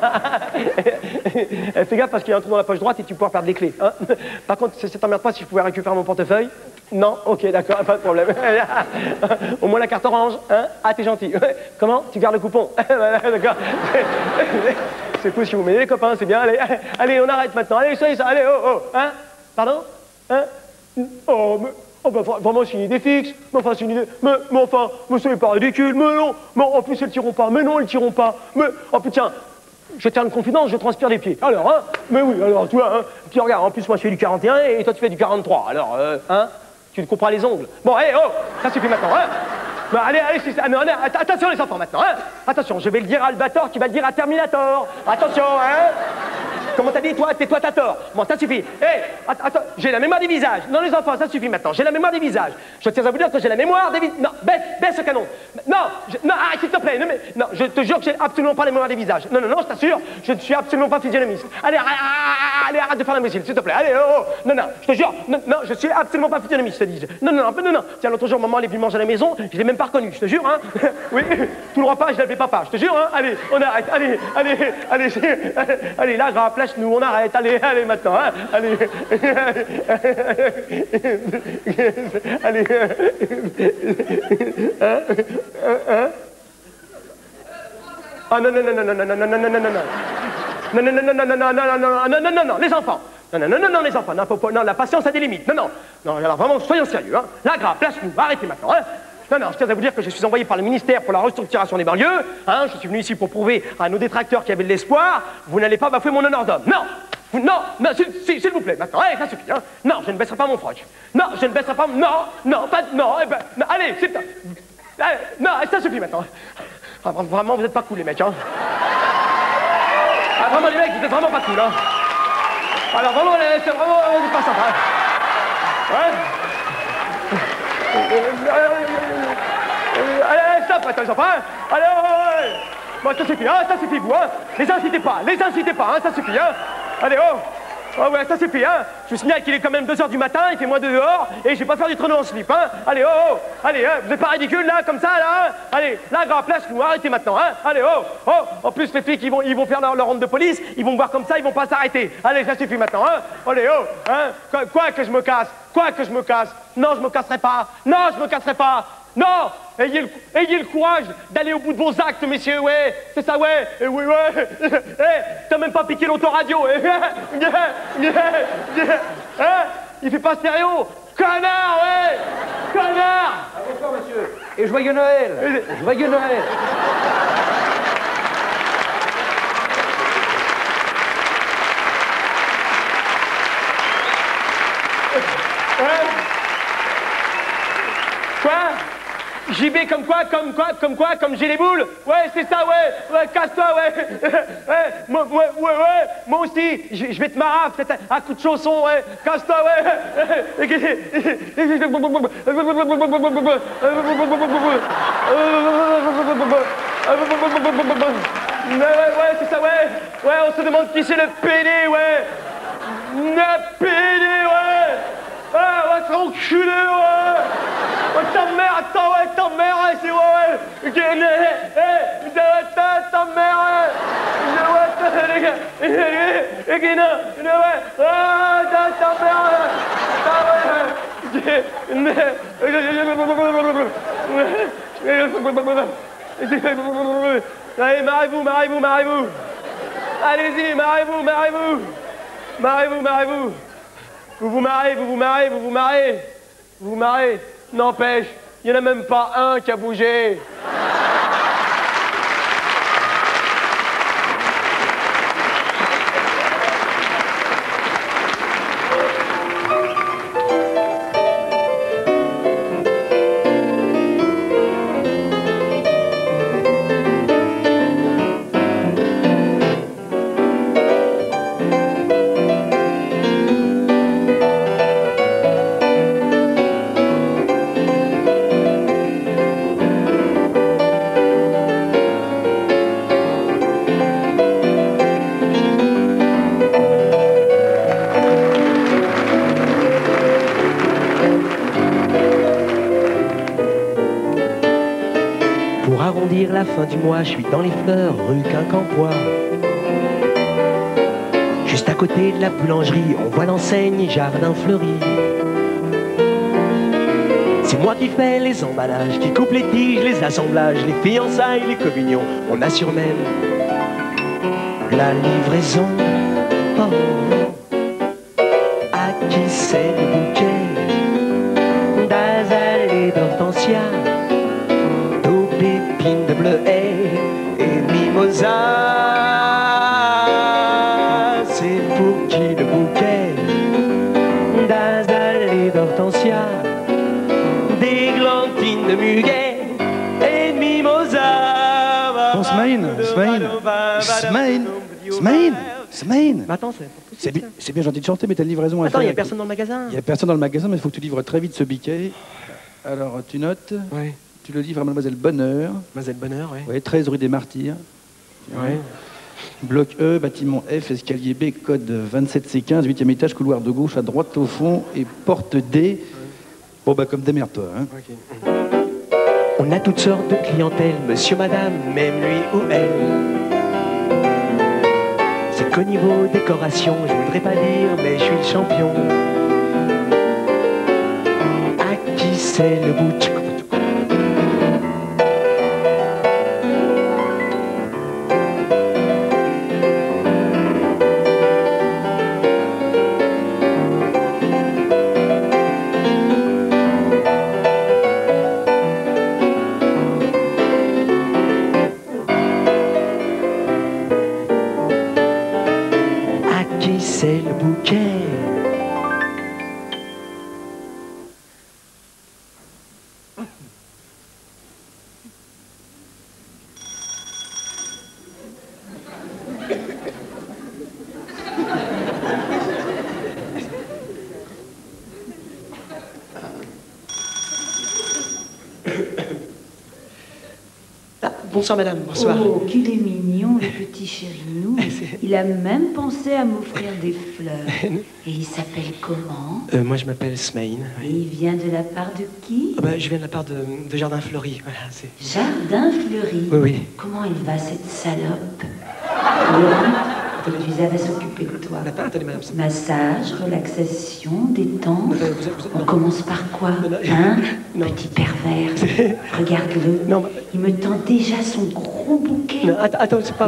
Fais gaffe parce qu'il y a un trou dans la poche droite et tu pourras perdre les clés. Hein. Par contre, ça t'emmerde pas si je pouvais récupérer mon portefeuille? Non? Ok, d'accord, pas de problème. Au moins la carte orange, hein? Ah, t'es gentil. Comment? Tu gardes le coupon? D'accord. C'est cool si vous m'aidez les copains, c'est bien. Allez, on arrête maintenant. Allez, soyez ça. Allez, hein? Pardon? Hein? Bah, vraiment, c'est une idée fixe. Mais c'est une idée. Mais c'est pas ridicule. Mais non. Mais en plus, ils tireront pas. Mais non, ils tireront pas. Mais, oh putain. Je tiens une confidence, je transpire des pieds. Alors, hein? Mais oui, alors, tu vois, hein? Puis regarde, en plus, moi, je fais du 41 et toi, tu fais du 43. Alors, hein? Tu te couperas les ongles. Bon, allez, ça suffit maintenant, hein? Bah, allez, attention les enfants maintenant, hein? Attention, je vais le dire à Albator qui va le dire à Terminator. Attention, hein? Comment t'as dit, toi, tais-toi, t'as tort. Bon, ça suffit. Attends, j'ai la mémoire des visages. Non, les enfants, ça suffit maintenant. J'ai la mémoire des visages. Je tiens à vous dire que j'ai la mémoire des visages. Non, baisse ce canon. Non, arrête, s'il te plaît. Non, je te jure que j'ai absolument pas la mémoire des visages. Non, je t'assure, je ne suis absolument pas physionomiste. Allez, arrête. allez, arrête de faire l'imbécile, s'il te plaît. Allez, oh, oh. Non, non, je te jure, non, non, je suis absolument pas physionomiste, je te dis. Non, non, non, non, non. Tiens, l'autre jour, maman, elle est venue manger à la maison, je l'ai même pas reconnue, je te jure, hein. Oui, tout le repas, je l'appelais papa, je te jure, hein. Allez, on arrête, allez, allez, allez, allez, là, grave, lâche-nous, on arrête, allez, allez, maintenant, hein. Allez, allez, ah non, non, non, non, non, non, non, non, non, non, non, non. Non, non, non, non, non, non, non, non, non, non, non, non, non, les enfants. Non, non, non, non, non, les enfants. Non, non, la patience a des limites. Non, non. Non, alors vraiment, soyons sérieux, hein. Là, grave, lâche-nous, arrêtez maintenant, hein. Non, non, je tiens à vous dire que je suis envoyé par le ministère pour la restructuration des banlieues, hein. Je suis venu ici pour prouver à nos détracteurs qu'il y avait de l'espoir. Vous n'allez pas bafouer mon honneur d'homme. Non. Non, non, s'il vous plaît, maintenant, allez, ça suffit, hein. Non, je ne baisserai pas mon froc. Non, je ne baisserai pas, non, non, pas, non, eh ben, non, allez, c'est... Allez, non, ça suffit maintenant. Ah, vraiment, vous êtes pas cool, les mecs, hein. Ah, vraiment, les mecs, vous êtes vraiment pas cool, hein. Alors, vraiment, c'est vraiment pas sympa. Ouais. Allez, stop, attends, les enfants, hein. Allez, ouais. Bon, ça suffit, hein, ça suffit, vous, hein. Les incitez pas, hein, ça suffit, hein. Allez, oh. Oh ouais, ça suffit, hein. Je vous signale qu'il est quand même 2h du matin, il fait moins de dehors, et je vais pas faire du traîneau en slip, hein. Allez, oh, oh. Allez, hein. Vous êtes pas ridicule, là, comme ça, là, hein. Allez, là, grave, place-nous, arrêtez maintenant, hein. Allez, oh, oh. En plus, les flics, ils vont faire leur ronde de police, ils vont me voir comme ça, ils vont pas s'arrêter. Allez, ça suffit maintenant, hein. Allez, oh, hein. Quoi que je me casse, Non, je me casserai pas. Non, je me casserai pas. Non, ayez le courage d'aller au bout de vos actes, messieurs, ouais, c'est ça, ouais, oui, ouais, t'as même pas piqué l'autoradio, hein, il fait pas stéréo, connard, ouais, connard. Ah, bonsoir, monsieur, et joyeux Noël, joyeux Noël. Quoi? JB comme quoi, comme j'ai les boules. Ouais, c'est ça, ouais, casse-toi, ouais. Moi aussi, je vais te marrer, peut-être un coup de chausson, ouais, casse-toi, ouais. Ouais, c'est ça, ouais, on se demande qui c'est le PD, ouais. Le PD, ouais. Ah, ouais, c'est enculé, ouais. Ouais, ta mère, attends, ouais, ta mère, ouais, c'est ouais. Ta mère, allez, marrez-vous. Allez-y, marrez-vous. Vous vous marrez. N'empêche, il n'y en a même pas un qui a bougé. La fin du mois, je suis dans les fleurs, rue Quincampoix. Juste à côté de la boulangerie, on voit l'enseigne Jardin Fleuri. C'est moi qui fais les emballages, qui coupe les tiges, les assemblages, les fiançailles, les communions. On assure même la livraison. Oh, à qui c'est le bouquet d'azalées, d'hortensia, de bleuets et mimosa. C'est pour qui le bouquet d'azalées, d'hortensia, d'églantines, de muguet et de mimosa. Bon, Smaïn. Mais attends, c'est bien gentil de chanter, mais t'as une livraison à faire. Attends, il n'y a personne dans le magasin. Il n'y a personne dans le magasin, mais il faut que tu livres très vite ce biquet. Alors, tu notes. Oui. Tu le livres à Mademoiselle Bonheur. Mademoiselle Bonheur, oui. Oui, 13 rue des Martyrs. Oui. Bloc E, bâtiment F, escalier B, code 27C15, 8e étage, couloir de gauche, à droite au fond, et porte D. Bon, bah, comme démerde-toi, hein. Okay. On a toutes sortes de clientèle, monsieur, madame, même lui ou elle. C'est qu'au niveau décoration, je voudrais pas dire, mais je suis le champion. À qui c'est le bout? C'est le bouquet. Ah, bonsoir madame, bonsoir. Oh, qu'il est mignon, le petit chérinou. Il a même pensé à m'offrir des fleurs. Et il s'appelle comment? Moi je m'appelle Smaïn. Et il vient de la part de qui? Je viens de la part de Jardin Fleuri. Voilà, Jardin Fleuri? Oui, oui. Comment il va, cette salope? Laurent, il va s'occuper de toi. Attendez, madame. Massage, relaxation, détente. On commence par quoi? Hein? Petit pervers. Regarde-le. Il me tend déjà son gros bouquet. Non, attends, c'est pas...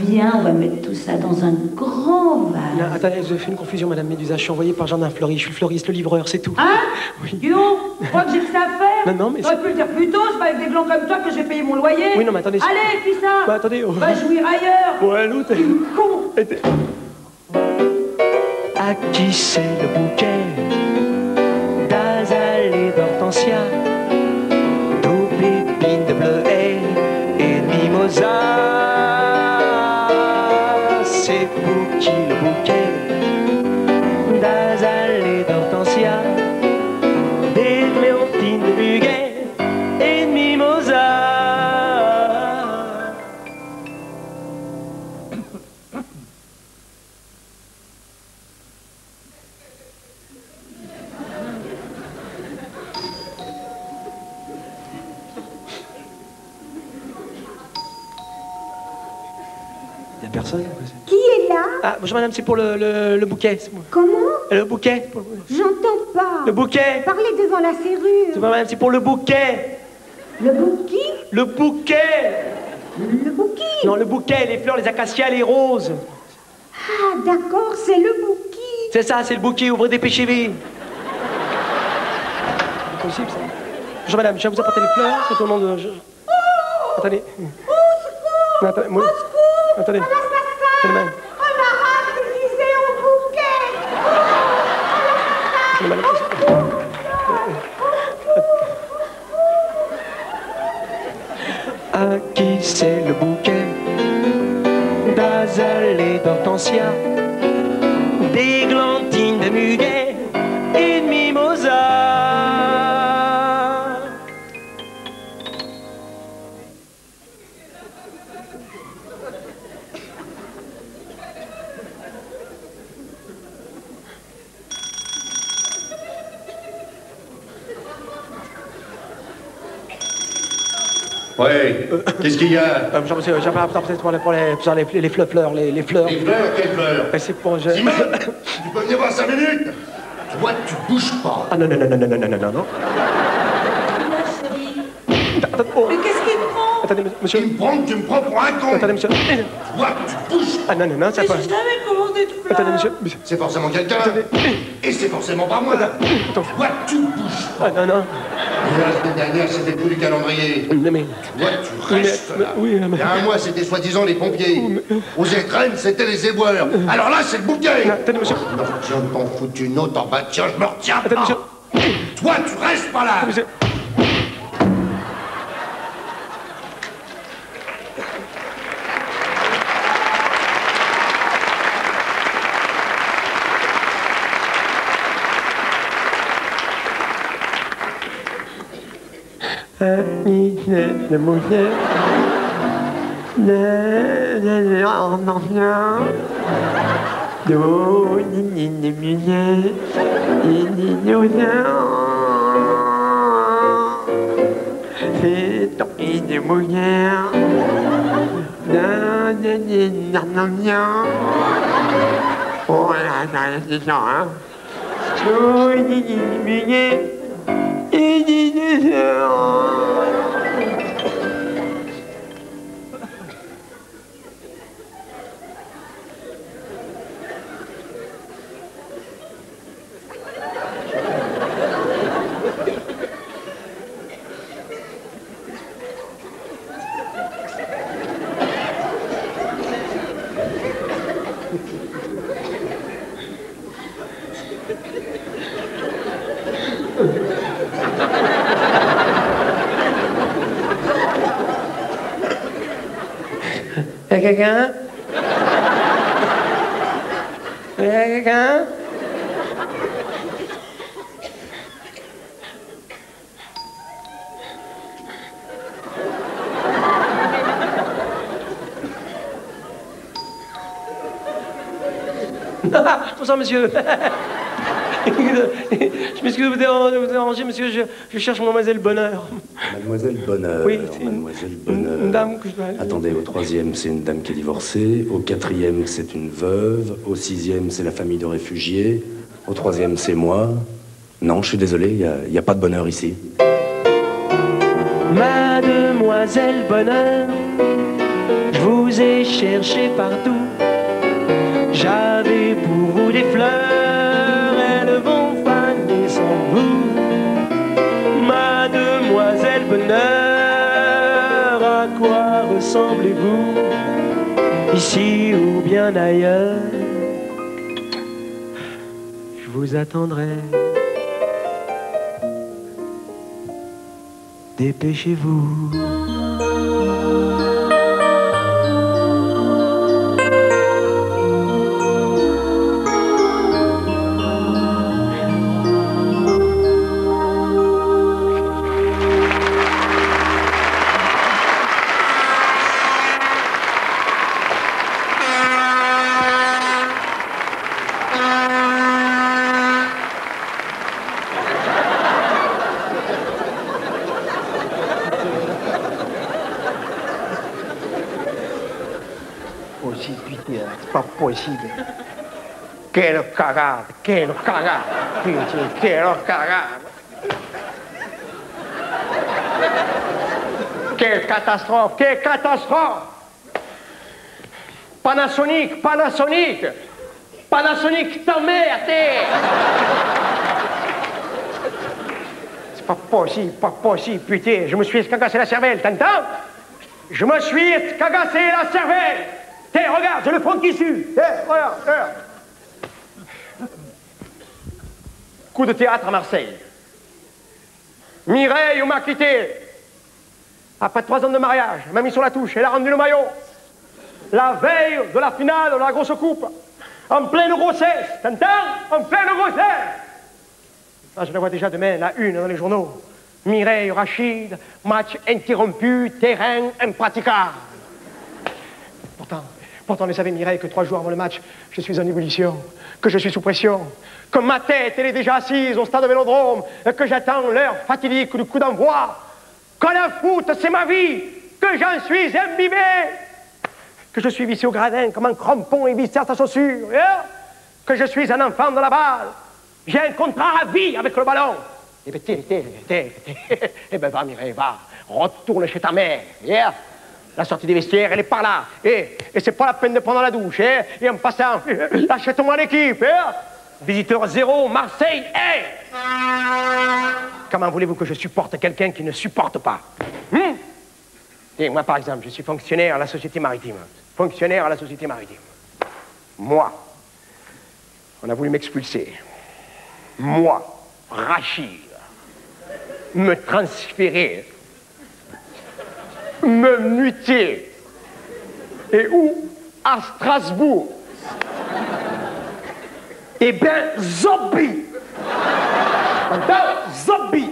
Viens, on va mettre tout ça dans un grand vase. Non, attendez, je fais une confusion, madame Médusa. Je suis envoyé par Jardin Fleuri. Je suis le fleuriste, le livreur, c'est tout. Hein? Oui. Guillaume, tu crois que j'ai que ça à faire? Non, mais... T'aurais pu le dire plus tôt, c'est pas avec des blancs comme toi que j'ai payé mon loyer. Oui, non, mais attendez... Allez, fais ça. Attendez... Va jouir ailleurs. Ouais, l'autre... Con. À qui c'est le bouquet d'azalées d'hortensia, d'aubépines de bleuets et de mimosas? C'est pour qui le bouquet d'azalées d'hortensia, d'églantines de muguet et de mimosas? Il n'y a personne. Qui est là? Ah, bonjour madame, c'est pour le bouquet. Comment? Le bouquet. J'entends pas. Le bouquet. Parlez devant la serrure. Madame, c'est pour le bouquet. Le bouquet? Le bouquet. Le bouquet? Non, le bouquet, les fleurs, les acacias, les roses. Ah, d'accord, c'est le bouquet. C'est ça, c'est le bouquet, ouvrez, dépêchez-vous. C'est possible, ça. Bonjour madame, je viens vous apporter les fleurs, c'est au nom de... Attendez. Non, attendez, moi... Attendez. Attendez, madame. On a utilisé au bouquet. Attendez, madame. À qui c'est le bouquet d'azalées d'hortensia, d'églantines de muguet et de mimosas? Oui, qu'est-ce qu'il y a? Monsieur, j'avais peut-être pour les fleurs, les fleurs. Les fleurs, quelles fleurs? C'est pour... Simone, tu peux venir voir 5 minutes? Toi, tu bouges pas. Ah non. Oh. Mais qu'est-ce qu'il prend? Attendez, monsieur. Tu me prends pour un con. Attendez, monsieur. Toi, tu bouges pas. Ah non, ça Mais pas. j'ai jamais commandé de fleurs. Attendez, monsieur. C'est forcément quelqu'un. Et c'est forcément pas moi. Attends. Toi, tu bouges pas. Ah non. Et la semaine dernière, c'était le coup du calendrier. Mais... Toi, tu restes là. Oui, mais... Il y a un mois, c'était soi-disant les pompiers. Aux étrennes, c'était les éboueurs. Alors là, c'est le bouquet. Attendez, monsieur. Non, tiens, t'en foutre une autre en bas. Tiens, je me retiens pas. Attendez, monsieur. Toi, tu restes pas là. Monsieur. Le bouquet Y'a quelqu'un? Y'a quelqu'un? Bonsoir, monsieur. Je m'excuse de vous déranger, monsieur. Je cherche Mademoiselle Bonheur. Mademoiselle Bonheur. Oui, Mademoiselle Bonheur. Une dame que je dois... Attendez, au 3e, c'est une dame qui est divorcée. Au 4e, c'est une veuve. Au 6e, c'est la famille de réfugiés. Au 3e, c'est moi. Non, je suis désolé, il n'y a pas de bonheur ici. Mademoiselle Bonheur, je vous ai cherché partout. J'avais pour vous des fleurs, elles vont faner sans vous. Mademoiselle Bonheur, à quoi ressemblez-vous? Ici ou bien ailleurs, je vous attendrai. Dépêchez-vous. C'est pas possible. Quelle cagade, quelle cagade. Putain, quelle cagade. Quelle catastrophe, quelle catastrophe. Panasonic, Panasonic. Panasonic, ta mère, C'est pas possible, putain. Je me suis escagassé la cervelle, t'entends? Je me suis escagassé la cervelle. Regarde, j'ai le front qui sue. Regarde. Coup de théâtre à Marseille. Mireille m'a quitté. Après 3 ans de mariage, elle m'a mis sur la touche, elle a rendu le maillot. La veille de la finale de la grosse coupe. En pleine grossesse, t'entends? En pleine grossesse. Ah, je la vois déjà demain, la une dans les journaux. Mireille Rachid, match interrompu, terrain impraticable. Pourtant, elle savait, Mireille, que 3 jours avant le match, je suis en ébullition, que je suis sous pression, que ma tête, elle est déjà assise au stade Vélodrome, que j'attends l'heure fatidique du coup d'envoi, que la foot, c'est ma vie, que j'en suis imbibé, que je suis vissé au gradin comme un crampon et vissé à sa chaussure, que je suis un enfant de la balle, j'ai un contrat à vie avec le ballon. Eh ben, eh ben, va, Mireille, va, retourne chez ta mère, La sortie des vestiaires, elle est par là. Et c'est pas la peine de prendre la douche, Et en passant, achète-moi l'équipe, Visiteur 0, Marseille, Comment voulez-vous que je supporte quelqu'un qui ne supporte pas? Et moi, par exemple, je suis fonctionnaire à la Société Maritime. Fonctionnaire à la Société Maritime. Moi, on a voulu m'expulser. Moi, Rachid, me transférer, me muter. Et où? À Strasbourg. Eh bien, zombie. Zombie.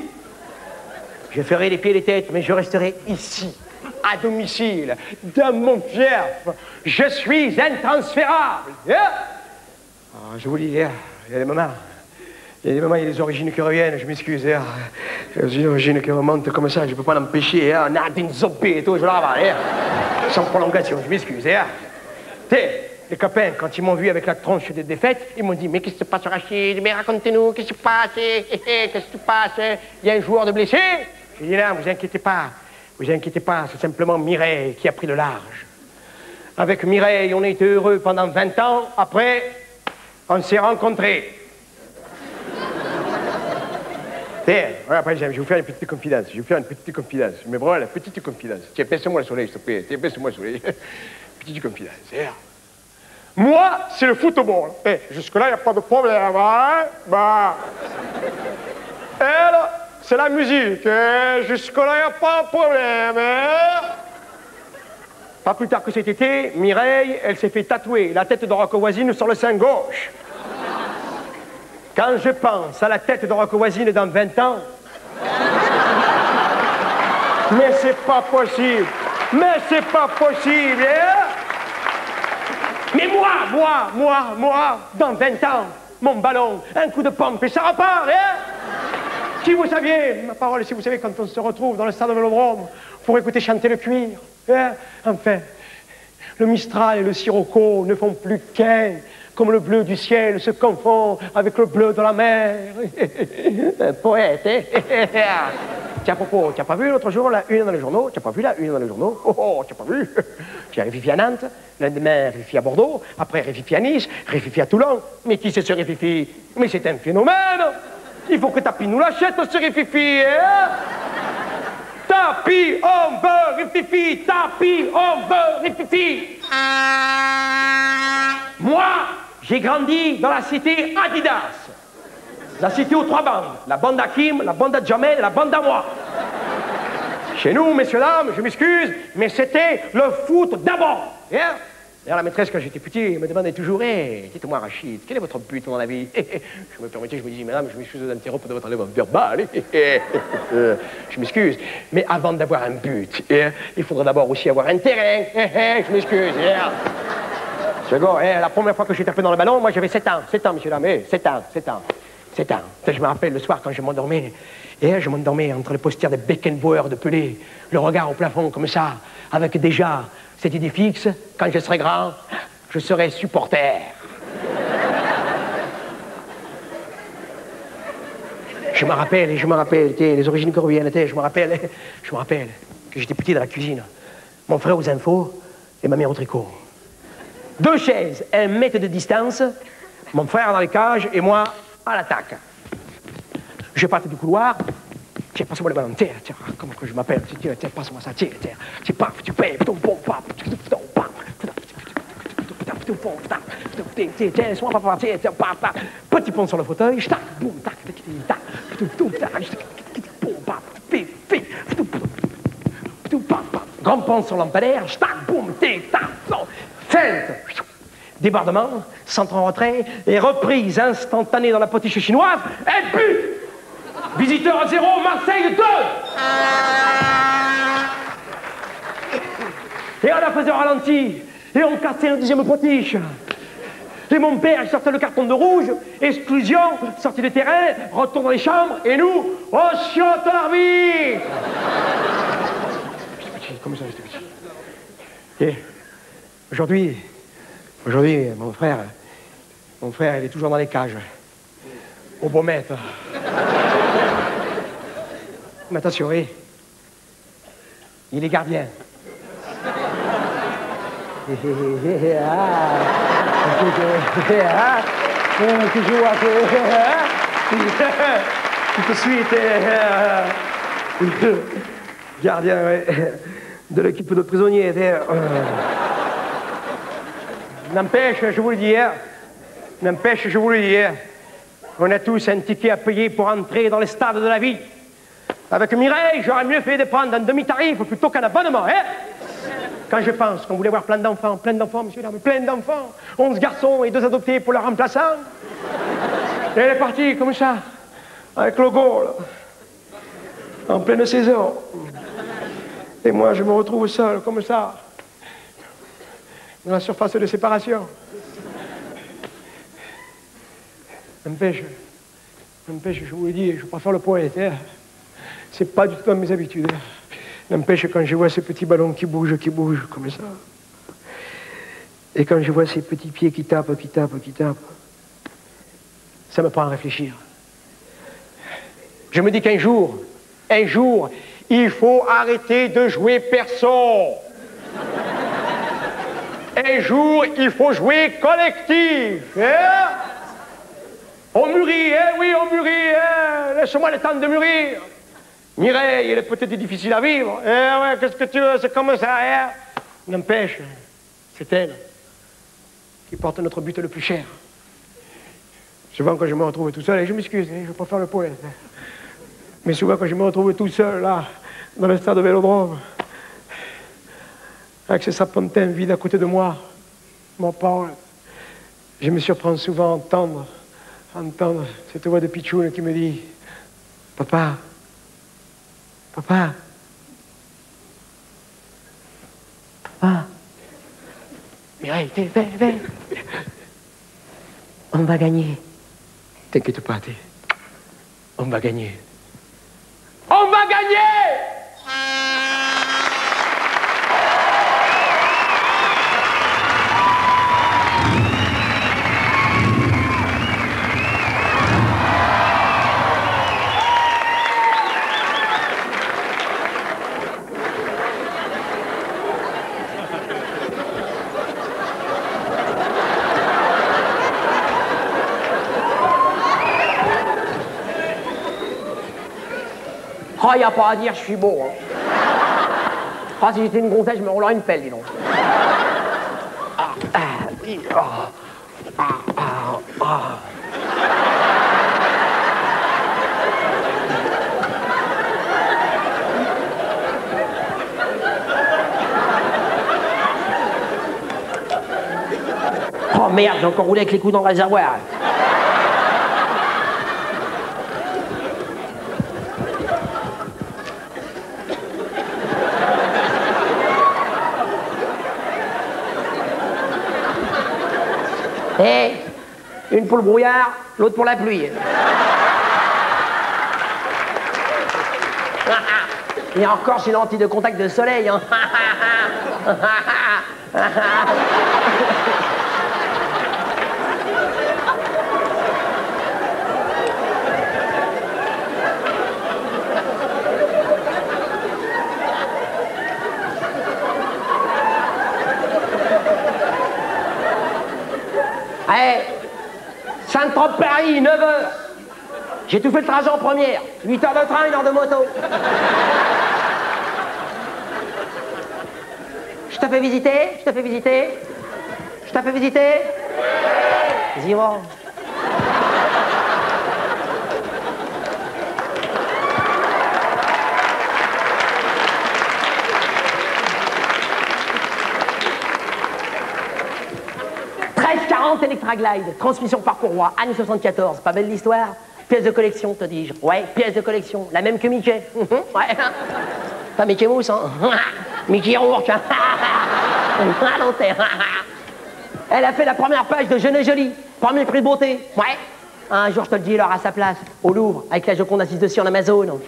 Je ferai les pieds et les têtes, mais je resterai ici. à domicile, dans mon fief. Je suis intransférable. Je vous dis, il y a des moments, il y a des origines qui reviennent, je m'excuse. Il y a des origines qui remontent comme ça, je ne peux pas l'empêcher. On a des zopés et tout, je l'avale. Sans prolongation, je m'excuse. Les copains, quand ils m'ont vu avec la tronche des défaites, ils m'ont dit, mais qu'est-ce qui se passe, Rachid? Mais racontez-nous, qu'est-ce qui se passe? Qu'est-ce qui se passe? Il y a un joueur de blessé? J'ai dit, non, vous inquiétez pas, c'est simplement Mireille qui a pris le large. Avec Mireille, on a été heureux pendant 20 ans, après, on s'est rencontrés. Après, je vais vous faire une petite confidence, mais vraiment la petite confidence. Tiens, baisse-moi le soleil, s'il te plaît, baisse-moi le soleil. Petite confidence, moi, c'est le football. Jusque-là, il n'y a pas de problème. Hein? Elle, c'est la musique. Jusque-là, il n'y a pas de problème. Pas plus tard que cet été, Mireille, elle s'est fait tatouer la tête de Rocco Voisine sur le sein gauche. Quand je pense à la tête de Rocco Voisine dans 20 ans... Mais c'est pas possible. Mais moi, dans 20 ans, mon ballon, un coup de pompe et ça repart, Si vous saviez, ma parole, si vous savez, quand on se retrouve dans le stade de Vélodrome pour écouter chanter le cuir, enfin, le Mistral et le Sirocco ne font plus qu'un, comme le bleu du ciel se confond avec le bleu de la mer. Poète, Tiens, à propos, tu n'as pas vu l'autre jour la une dans les journaux? Tu n'as pas vu la une dans les journaux? Tu n'as pas vu? Tu as Rififi à Nantes, le lendemain Rififi à Bordeaux, après Rififi à Nice, Rififi à Toulon. Mais qui c'est ce Rififi? Mais c'est un phénomène! Il faut que Tapi nous l'achète, ce Rififi, Tapi, on veut Rififi! Tapi, on veut Rififi! Moi, j'ai grandi dans la cité Adidas. La cité aux 3 bandes. La bande à Kim, la bande à Jamel et la bande à moi. Chez nous, messieurs, dames, je m'excuse, mais c'était le foot d'abord. D'ailleurs, la maîtresse, quand j'étais petit, me demandait toujours, dites-moi, Rachid, quel est votre but dans la vie? Je me permettais, je me dis, madame, je m'excuse d'interrompre de votre élève verbal. Je m'excuse. Mais avant d'avoir un but, il faudrait d'abord aussi avoir un terrain. Je m'excuse. Second, la première fois que j'ai tapé dans le ballon, moi j'avais 7 ans. 7 ans, messieurs, dames, 7 ans. Je me rappelle le soir quand je m'endormais, je m'endormais entre les posters de Beckenbauer de Pelé, le regard au plafond comme ça, avec déjà cette idée fixe, quand je serai grand, je serai supporter. Je me rappelle, les origines corvéennes, je me rappelle que j'étais petit dans la cuisine, mon frère aux infos et ma mère au tricot. 2 chaises, 1 mètre de distance, mon frère dans les cages et moi à l'attaque. Je parte du couloir, tiens, passe-moi le ballon, tiens, comment que je m'appelle, tiens, passe-moi ça, tiens, paf, tu payes, paf, laisse-moi papa, tiens, paf, petit pont sur le fauteuil, tac, boum, tac, grand pont sur lampadaire, tac, boum, tac, feinte. Débordement, centre en retrait et reprise instantanée dans la potiche chinoise et but! Visiteur à 0, Marseille 2! Et on la faisait au ralenti et on cassait un 2e potiche. Et mon père sortait le carton de rouge, exclusion, sortie de terrain, retour dans les chambres et nous, on chiotte l'arbitre! J'étais petit, comme ça, j'étais petit. Et aujourd'hui, mon frère, il est toujours dans les cages, au beau maître. Mais attention, il est gardien. Tout de suite, gardien de l'équipe de prisonniers. N'empêche, je vous le dis, on a tous un ticket à payer pour entrer dans les stades de la vie. Avec Mireille, j'aurais mieux fait de prendre un demi-tarif plutôt qu'un abonnement, Quand je pense qu'on voulait voir plein d'enfants, messieurs, dames, plein d'enfants, 11 garçons et 2 adoptés pour leur remplaçant, et elle est partie comme ça, avec le goal, en pleine saison. Et moi, je me retrouve seul, comme ça, dans la surface de séparation. N'empêche, je vous l'ai dit, je ne veux pas faire le poète. Hein. C'est pas du tout dans mes habitudes. Hein. N'empêche, quand je vois ces petits ballons qui bougent, comme ça, et quand je vois ces petits pieds qui tapent, ça me prend à réfléchir. Je me dis qu'un jour, il faut arrêter de jouer perso. Un jour, il faut jouer collectif. Hein? On mûrit, hein? Oui, on mûrit. Hein? Laisse-moi le temps de mûrir. Mireille, elle est peut-être difficile à vivre. Eh ouais, qu'est-ce que tu veux, c'est comme ça. Hein? N'empêche, c'est elle qui porte notre but le plus cher. Souvent, quand je me retrouve tout seul, et je m'excuse, hein, je ne veux pas faire le poète. Hein. Mais souvent, quand je me retrouve tout seul, là, dans le stade de Vélodrome, avec ce sapontin vide à côté de moi, mon parole, je me surprends souvent à entendre cette voix de pitchoune qui me dit « Papa, papa, papa, Mireille, viens, on va gagner. T'inquiète pas, on va gagner. On va gagner! » Oh, y a pas à dire, je suis beau. Hein. Oh, si j'étais une gonzesse, je me roulerais une pelle, dis donc. Oh merde, j'ai encore roulé avec les coups dans le réservoir. Et une pour le brouillard, l'autre pour la pluie. Et encore, j'ai l'anti de contact de soleil. Hein. Hey, Saint-Tropez-Paris, 9h. J'ai tout fait le trajet en première. 8 heures de train, 1 heure de moto. Je te fais visiter? Vas-y, va. Electra Glide, transmission par courroie, année 74, pas belle l'histoire? Pièce de collection, te dis-je. Ouais, pièce de collection, la même que Mickey. Ouais. Pas Mickey Mouse, hein. Mickey Rourke. Elle a fait la première page de Jeune et Jolie, premier prix de beauté. Ouais. Un jour, je te le dis, elle aura sa place, au Louvre, avec la Joconde assise dessus en Amazon.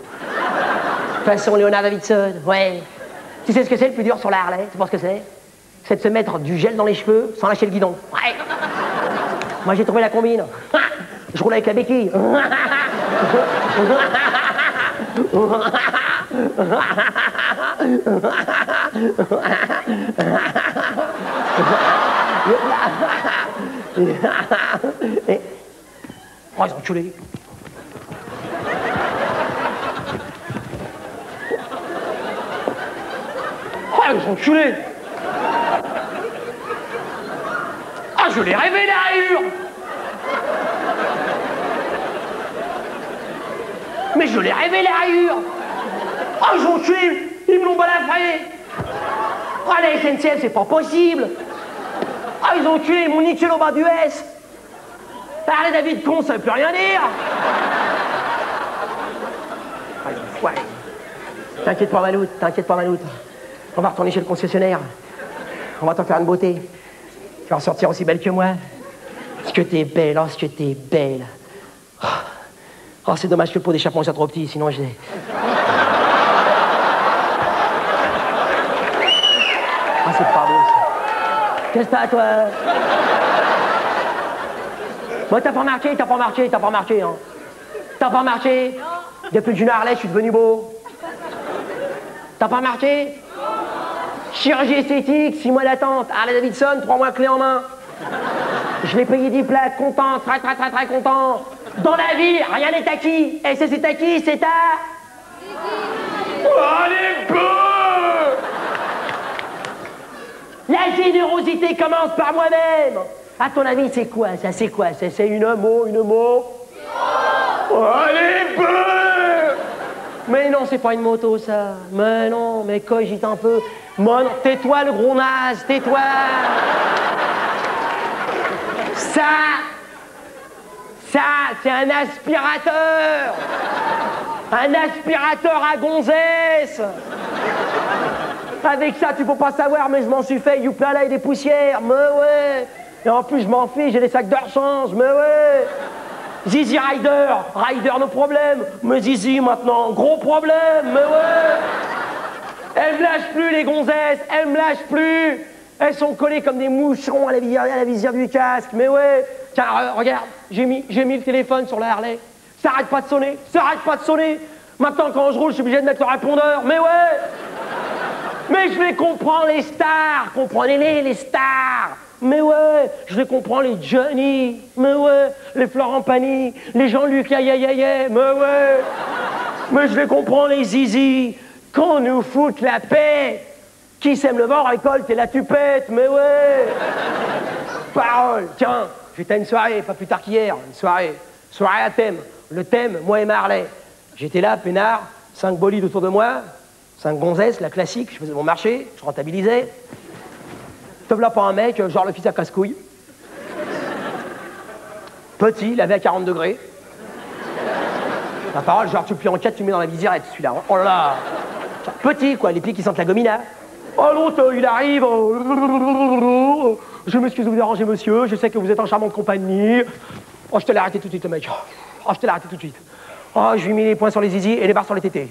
Façon Léonard Davidson, ouais. Tu sais ce que c'est le plus dur sur la Harley? Tu penses que c'est? C'est de se mettre du gel dans les cheveux sans lâcher le guidon. Ouais. Moi, j'ai trouvé la combine. Je roule avec la béquille. Oh, ils ont enculés. Oh, ils ont enculés. Ah, je l'ai rêvé, la rayure. Mais je l'ai rêvé, la rayure. Ah, ils ont tué. Ils me l'ont balafré. Ah, la SNCF, c'est pas possible. Ah, ils ont tué mon Nickel au bas du S. Ah, les David con, ça veut plus rien dire. Ah, ils ont foiré. T'inquiète pas, Manoute, t'inquiète pas, Manoute. On va retourner chez le concessionnaire. On va t'en faire une beauté. Tu vas ressortir aussi belle que moi. Est-ce que t'es belle, oh, est-ce que t'es belle. Oh, c'est dommage que le pot d'échappement soit trop petit, sinon j'ai... Ah, c'est pas beau, ça. Qu'est-ce que t'as, toi? Bon, t'as pas remarqué, hein. T'as pas remarqué? Depuis que j'ai une Harley, je suis devenu beau. T'as pas remarqué? Chirurgie esthétique, 6 mois d'attente. Harley Davidson, 3 mois clé en main. Je l'ai payé 10 plaques, content, très content. Dans la vie, rien n'est acquis. Et c'est acquis, c'est à... Oh, les beaux! La générosité commence par moi-même. À ton avis, c'est quoi ça? C'est quoi? C'est une mot? Oh, les beaux! Mais non, c'est pas une moto, ça. Mais non, mais cogite un peu. Mon, tais-toi, le gros naze, tais-toi. Ça, c'est un aspirateur. Un aspirateur à gonzesse. Avec ça, tu peux pas savoir, mais je m'en suis fait youpla et des poussières. Mais ouais. Et en plus, je m'en fiche, j'ai des sacs de rechange. Mais ouais. Zizi Rider, nos problèmes. Mais Zizi, maintenant, gros problème. Mais ouais. Elles me lâchent plus, les gonzesses. Elles me lâchent plus. Elles sont collées comme des moucherons à la visière du casque. Mais ouais. Tiens, regarde, j'ai mis le téléphone sur la Harley. Ça arrête pas de sonner. Maintenant, quand je roule, je suis obligé de mettre le répondeur. Mais ouais. Mais je les comprends, les stars. Comprenez-les, les stars. Mais ouais, je les comprends, les Johnny. Mais ouais, les Florent Pagny, les Jean-Luc Yayayaye. Mais ouais. Mais je les comprends, les Zizi. Qu'on nous foute la paix. Qui sème le vent récolte et la tupette. Mais ouais. Parole. Tiens, j'étais à une soirée, pas plus tard qu'hier. Une soirée à thème. Le thème, moi et Marley. J'étais là, peinard, 5 bolides autour de moi. 5 gonzesses, la classique, je faisais mon marché, je rentabilisais. Te voilà pas un mec, genre le fils à casse-couille. Petit, il avait à 40 degrés. La parole, genre tu le plies en 4, tu le mets dans la visirette, celui-là. Oh là là. Petit, quoi, les pieds qui sentent la gomina. Oh l'autre, il arrive. Je m'excuse de vous déranger, monsieur, je sais que vous êtes en charmante compagnie. Oh, je te l'ai arrêté tout de suite, le mec. Oh, je te l'ai arrêté tout de suite. Oh, je lui ai mis les poings sur les zizi et les barres sur les tétés.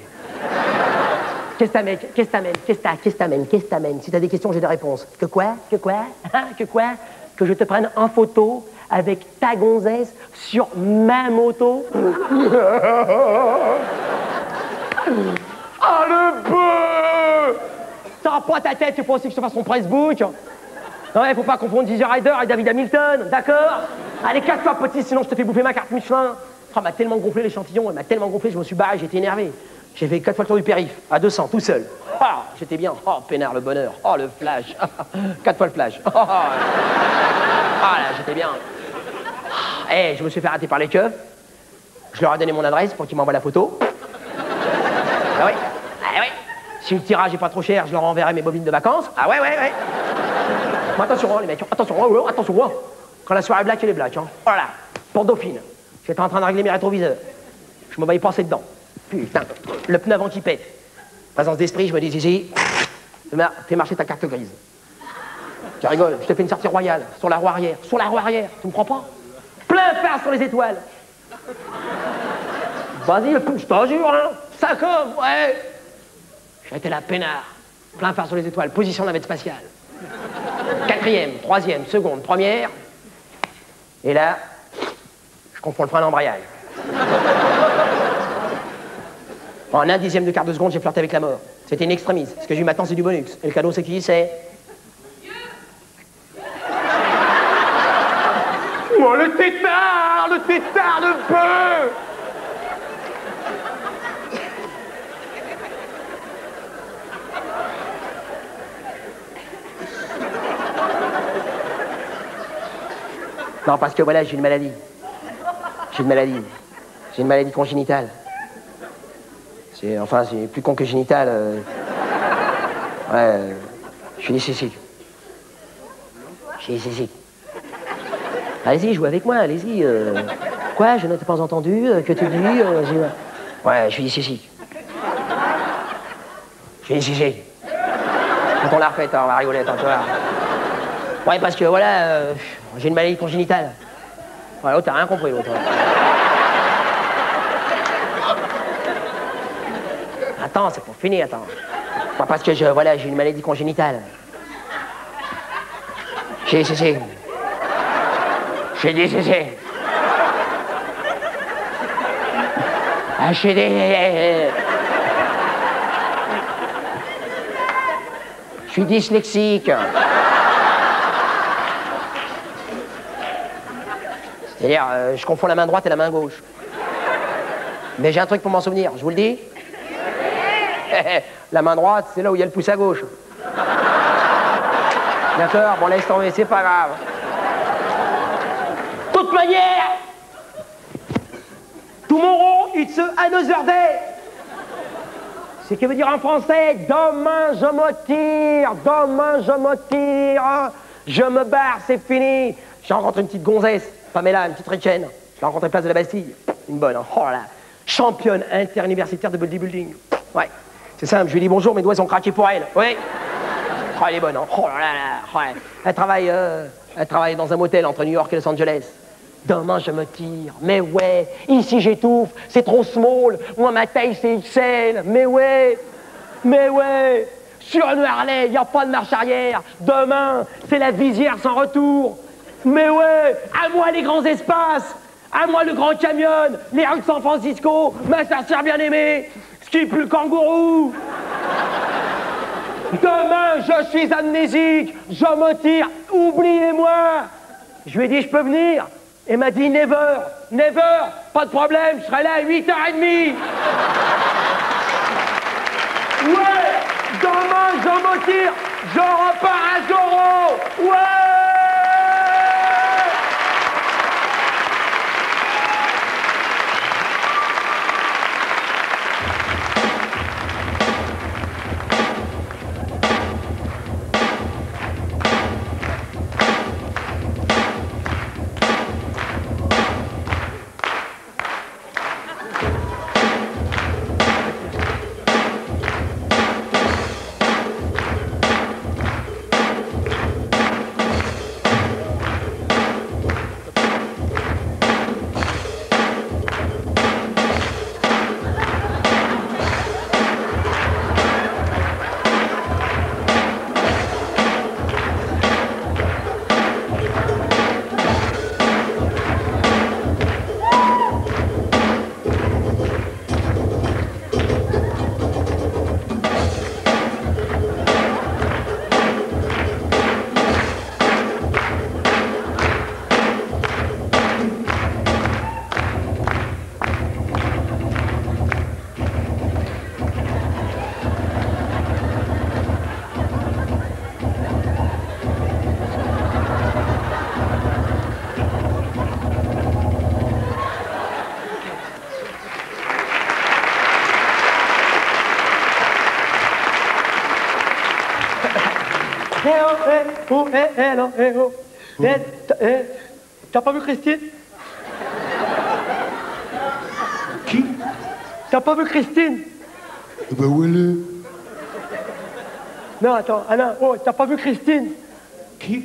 Qu'est-ce que t'amènes? Si t'as des questions, j'ai des réponses. Que quoi? Que je te prenne en photo avec ta gonzesse sur ma moto? Ah, le peu! T'as pas ta tête, tu penses que je te fasse mon Facebook? Ouais, faut pas confondre Zizi Rider et David Hamilton, d'accord? Allez, casse-toi, petit, sinon je te fais bouffer ma carte Michelin. Oh, m'a tellement gonflé l'échantillon, elle m'a tellement gonflé, je me suis barré, j'étais énervé. J'ai fait 4 fois le tour du périph', à 200, tout seul. Ah, j'étais bien. Oh, peinard, le bonheur. Oh, le flash. 4 fois le flash. Oh, là, j'étais bien. Eh, je me suis fait rater par les keufs. Je leur ai donné mon adresse pour qu'ils m'envoient la photo. Ah oui. Si le tirage est pas trop cher, je leur enverrai mes bobines de vacances. Ah ouais. Mais attention, les mecs. Attention. Quand la soirée black, elle est black. Hein. Oh là là. Pour Dauphine. J'étais en train de régler mes rétroviseurs. Je me voyais passer dedans. Putain, le pneu avant qui pète. Présence d'esprit, je me dis, Zizi, fais marcher ta carte grise. Tu rigoles, je te fais une sortie royale, sur la roue arrière, tu me crois pas? Plein phare sur les étoiles. Vas-y, je t'en jure, hein. 5 hommes, ouais. J'étais là, peinard. Plein phare sur les étoiles, position navette spatiale. 4e, 3e, seconde, première. Et là, je confonds le frein d'embrayage. En 1/10 de quart de seconde, j'ai flirté avec la mort. C'était une extremise. Ce que j'ai eu maintenant, c'est du bonus. Et le cadeau, c'est qui? C'est... Oh, le tétard, le bœuf! Non, parce que voilà, j'ai une maladie. J'ai une maladie congénitale. C'est plus con que génital. Ouais, je suis dyslexique. Allez-y, jouez avec moi, allez-y. Quoi, je ne t'ai pas entendu, que tu dis Ouais, je suis dyslexique. Je lui ai dit, si. Quand on l'a refaite, on va rigoler, attends, tu vois. Ouais, parce que voilà, j'ai une maladie congénitale. Voilà, l'autre, t'as rien compris, l'autre. Attends, c'est pour finir, attends. Ouais, parce que voilà, j'ai une maladie congénitale. J'ai dit, si. J'ai dit, si. Ah, j'ai dit... Je suis dyslexique. C'est-à-dire, je confonds la main droite et la main gauche. Mais j'ai un truc pour m'en souvenir, je vous le dis. La main droite, c'est là où il y a le pouce à gauche. D'accord, bon, laisse tomber, c'est pas grave. De toute manière, tomorrow, it's another day. C'est ce qui veut dire en français, demain je me tire, demain je me tire, je me barre, c'est fini. J'ai rencontré une petite gonzesse, Pamela, une petite ricaine. Je l'ai rencontrée place de la Bastille, une bonne, hein. Oh là là, championne interuniversitaire de bodybuilding. Ouais, c'est simple, je lui ai dit bonjour, mes doigts sont craqués pour elle. Oui. Oh, elle est bonne, hein. Oh là là, ouais. Elle travaille dans un motel entre New York et Los Angeles. Demain je me tire, mais ouais, ici j'étouffe, c'est trop small, moi ma taille c'est XL, mais ouais, sur une Harley, y a pas de marche arrière, demain c'est la visière sans retour, mais ouais, à moi les grands espaces, à moi le grand canyon, les rues de San Francisco, ma sorcière bien aimée, ski plus le kangourou. Demain je suis amnésique, je me tire, oubliez-moi. Je lui ai dit je peux venir. Elle m'a dit never, pas de problème, je serai là à 8h30. Ouais, demain je me tire, je repars à Zorro. Ouais. T'as pas vu Christine? Qui? T'as pas vu Christine? Bah où elle est? Non, attends, Alain, oh, t'as pas vu Christine? Qui?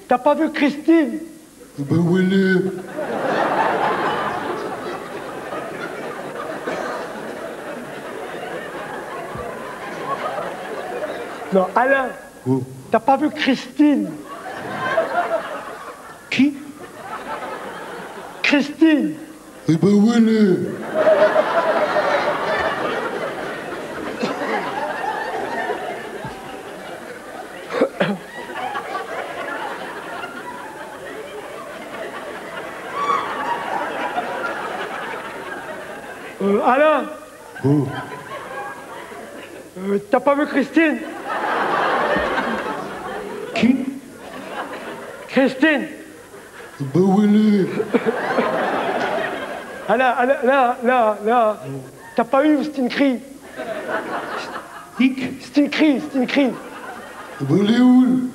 T'as pas vu Christine? Bah où elle est? Non, Alain, oh. T'as pas vu Christine? Qui? Christine. Eh ben où elle est? Alain. Oh. T'as pas vu Christine? Qui? Christine. Bah où elle est? Là. T'as pas eu Stinkry? Stinkry. Bah elle est où?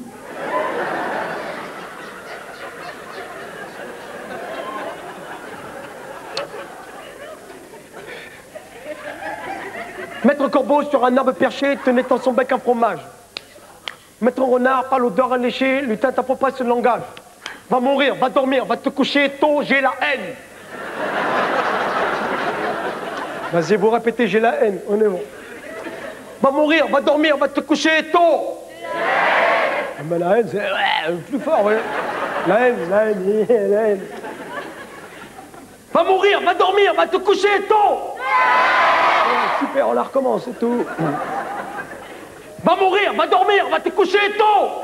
Maître corbeau sur un arbre perché tenait dans son bec un fromage. Maître renard, par l'odeur alléchée, lutin t'apprend pas ce langage. Va mourir, va dormir, va te coucher tôt, j'ai la haine. Vas-y, vous répétez, j'ai la haine, on est bon. Va mourir, va dormir, va te coucher tôt. Ah, mais la haine, c'est plus fort, ouais. La haine, la haine. Va mourir, va dormir, va te coucher tôt. Super, on la recommence, c'est tout. Va mourir, va dormir, va te coucher tôt.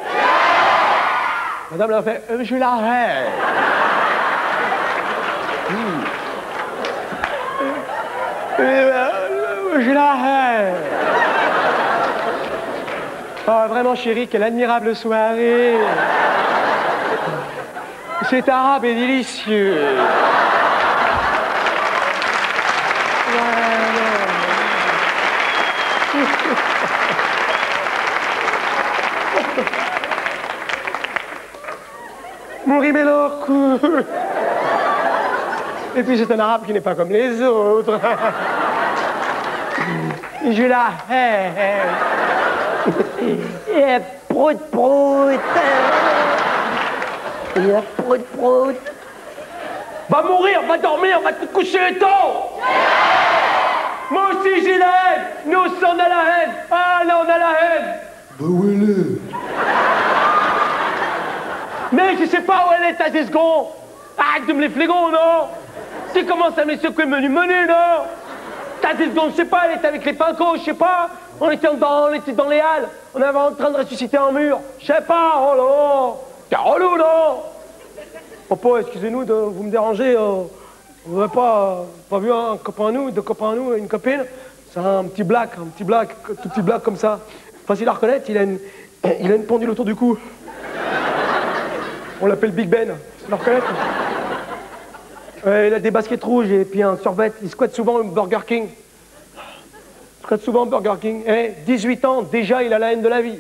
Madame l'a fait, j'ai la haine. J'ai la haine. Oh, vraiment, chérie, quelle admirable soirée. Cet arabe est délicieux. Mon rimélo cool. Et puis c'est un arabe qui n'est pas comme les autres. J'ai la haine. Et prout prout. Et prout prout. Va mourir, va dormir, va te coucher tôt. Moi aussi j'ai la haine. Nous aussi on a la haine. Ah là on a la haine. Bah où elle est? Mais je sais pas où elle est, ta 10 secondes. Arrête de me les flégon, non? Tu commences à me secouer menu, non? Ta 10 secondes, je sais pas, elle était avec les pincos, je sais pas. On était dans les halles, on avait en train de ressusciter un mur. Je sais pas, oh là. T'es relou, non? Papa, excusez-nous de vous me déranger. On n'aurait pas vu un copain à nous, deux copains à nous, une copine. C'est un petit black, tout petit black comme ça. Facile à reconnaître, il a une pendule autour du cou. On l'appelle Big Ben, tu le reconnais? Il a des baskets rouges et puis un survêt. Il squatte souvent au Burger King. Eh, 18 ans, déjà il a la haine de la vie.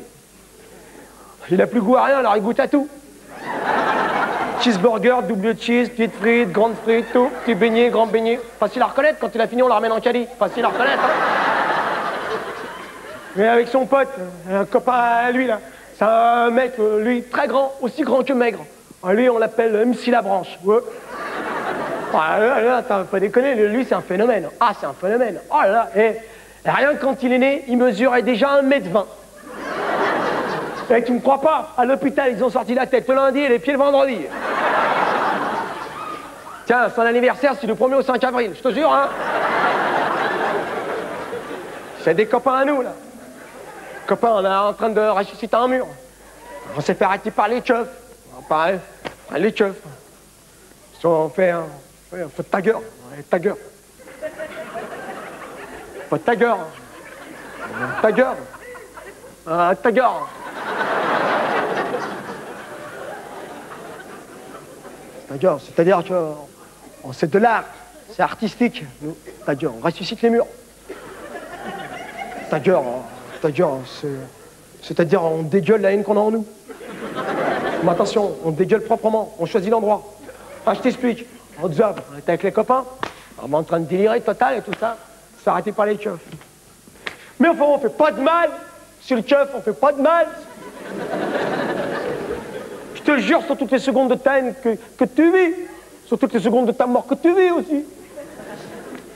Il a plus goût à rien, alors il goûte à tout. Cheeseburger, double cheese, petites frites, grandes frites, tout. Petit beignet, grand beignet. Facile à reconnaître, quand il a fini on la ramène en caddie. Facile à reconnaître, hein. Mais avec son pote, un copain à lui là. C'est un mec, lui, très grand, aussi grand que maigre. Lui, on l'appelle MC Labranche. Ouais. Ah, là, t'as pas déconné, lui, c'est un phénomène. Ah, c'est un phénomène. Oh là là, et rien que quand il est né, il mesurait déjà 1m20. Et tu me crois pas? À l'hôpital, ils ont sorti la tête le lundi et les pieds le vendredi. Tiens, son anniversaire, c'est du 1er au 5 avril, je te jure, hein. C'est des copains à nous, là. Copain, on est en train de ressusciter un mur. On s'est fait arrêter par les keufs. Pareil, les keufs. On fait un feu de tagger. Tagger. Pas de tagger. Tagger. Tagger. Tagger, c'est-à-dire que c'est de l'art. C'est artistique. Nous, tagger, on ressuscite les murs. Tagger. C'est-à-dire on dégueule la haine qu'on a en nous. Mais attention, on dégueule proprement, on choisit l'endroit. Ah, je t'explique. On job, on était avec les copains, on est en train de délirer total et tout ça. C'est arrêté par les keufs. Mais enfin, on fait pas de mal. Sur le keuf, on fait pas de mal. Je te le jure, sur toutes les secondes de ta haine que tu vis, sur toutes les secondes de ta mort que tu vis aussi.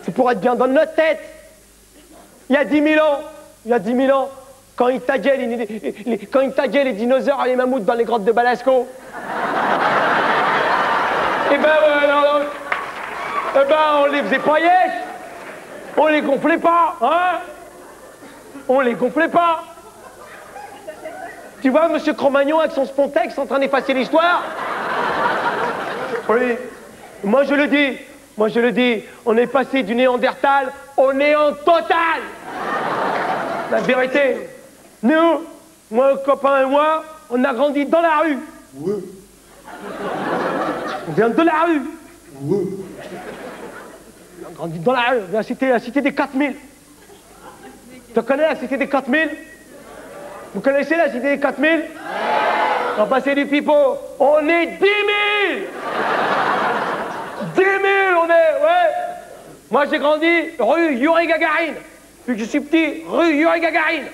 C'est pour être bien dans notre tête. Il y a 10 000 ans, quand ils taguaient les dinosaures et les mammouths dans les grottes de Balasco. Eh ben, on les faisait pas yesh. On les gonflait pas, hein. On les gonflait pas. Tu vois, monsieur Cro-Magnon avec son Spontex en train d'effacer l'histoire? Oui. Moi je le dis, on est passé du néandertal au néant total. La vérité, nous, moi, copain et moi, on a grandi dans la rue. Ouais. On vient de la rue. Ouais. On a grandi dans la rue, la cité des 4000. Tu connais la cité des 4000? Vous connaissez la cité des 4000? On passait du pipeau. On est 10 000. 10 000, on est, ouais. Moi, j'ai grandi rue Yuri Gagarine. Depuis que je suis petit, rue Yuri Gagarine.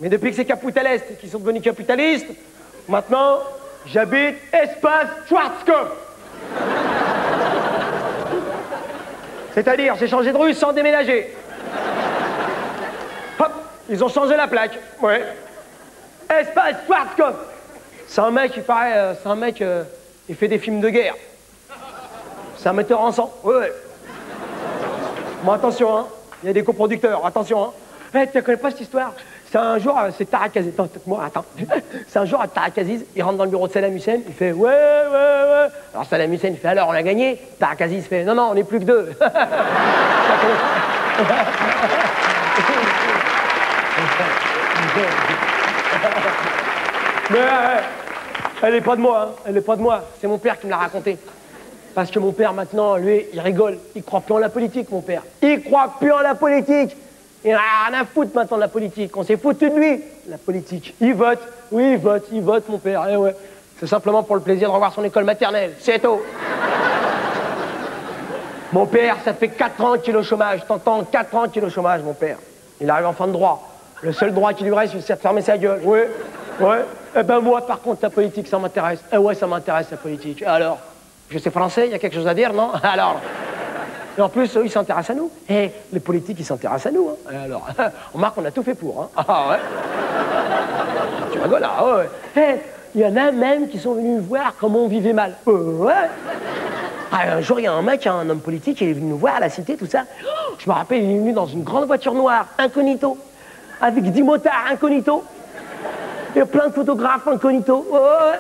Mais depuis que c'est capitalistes qui sont devenus capitalistes, maintenant, j'habite espace Schwarzkopf. C'est-à-dire, j'ai changé de rue sans déménager. Hop, ils ont changé la plaque. Ouais. Espace Schwarzkopf. C'est un mec, il paraît, c'est un mec, il fait des films de guerre. C'est un metteur en sang. Ouais, ouais. Bon, attention, hein. Il y a des coproducteurs, attention, hein. Hey, tu ne connais pas cette histoire? C'est un jour, c'est Tariq Aziz. Attends. C'est un jour à Tariq Aziz, il rentre dans le bureau de Saddam Hussein, il fait ouais. Alors Saddam Hussein fait alors on a gagné. Tariq Aziz fait non, on n'est plus que 2. Mais elle n'est pas de moi, hein. Elle n'est pas de moi. C'est mon père qui me l'a raconté. Parce que mon père, maintenant, lui, il rigole. Il croit plus en la politique, mon père. Il croit plus en la politique. Il n'a rien à foutre maintenant de la politique. On s'est foutu de lui, la politique. Il vote. Oui, il vote, mon père. Eh ouais. C'est simplement pour le plaisir de revoir son école maternelle. C'est tout. Mon père, ça fait 4 ans qu'il est au chômage. T'entends, 4 ans qu'il est au chômage, mon père. Il arrive en fin de droit. Le seul droit qui lui reste, c'est de fermer sa gueule. Oui. Eh ben moi, par contre, la politique, ça m'intéresse. Eh ouais, ça m'intéresse, la politique. Alors, je sais français, il y a quelque chose à dire, non? Alors. Et en plus, eux, ils s'intéressent à nous. Eh, les politiques, ils s'intéressent à nous. Hein. Et alors, on remarque qu'on a tout fait pour. Hein. Ah ouais. Tu rigoles là, ouais. Eh, il y en a même qui sont venus voir comment on vivait mal. Ouais. Ah, un jour, il y a un mec, un homme politique, il est venu nous voir à la cité, tout ça. Oh, je me rappelle, il est venu dans une grande voiture noire, incognito, avec 10 motards incognito. Il y a plein de photographes incognito. Ouais.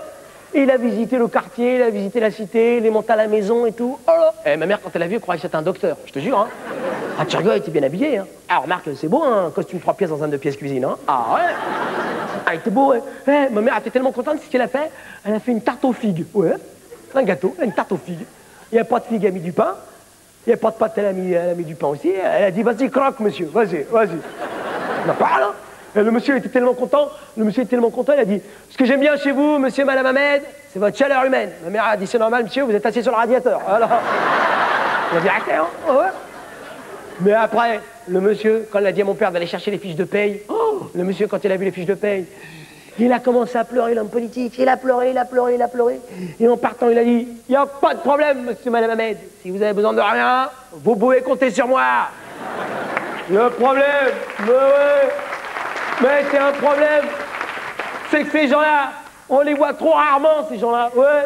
Et il a visité le quartier, il a visité la cité, il est monté à la maison et tout. Oh là. Et ma mère, quand elle a vu, elle croyait que c'était un docteur, je te jure. Hein. Ah, tu rigoles, il était bien habillé. Hein. Ah, remarque, c'est beau, hein, un costume 3 pièces dans un 2 pièces cuisine. Hein. Ah ouais. Ah, il était beau, ouais. Eh, ma mère était tellement contente, c'est ce qu'elle a fait. Elle a fait une tarte aux figues. Ouais. Un gâteau, une tarte aux figues. Il n'y a pas de figues, elle a mis du pain. Il n'y a pas de pâte, elle a mis du pain aussi. Elle a dit, vas-y, croque, monsieur, vas-y. On en parle, hein. Et le monsieur était tellement content, il a dit « Ce que j'aime bien chez vous, monsieur, madame Ahmed, c'est votre chaleur humaine. » Ma mère a dit « C'est normal, monsieur, vous êtes assis sur le radiateur. » Alors, il a dit « Arrêtez, hein, ouais. » Mais après, le monsieur, quand il a dit à mon père d'aller chercher les fiches de paye, le monsieur, quand il a vu les fiches de paye, il a commencé à pleurer, l'homme politique. Il a pleuré. Et en partant, il a dit « Il n'y a pas de problème, monsieur, madame Ahmed. Si vous avez besoin de rien, vous pouvez compter sur moi. » Le problème, mais c'est un problème, c'est que ces gens-là, on les voit trop rarement, ces gens-là. Ouais,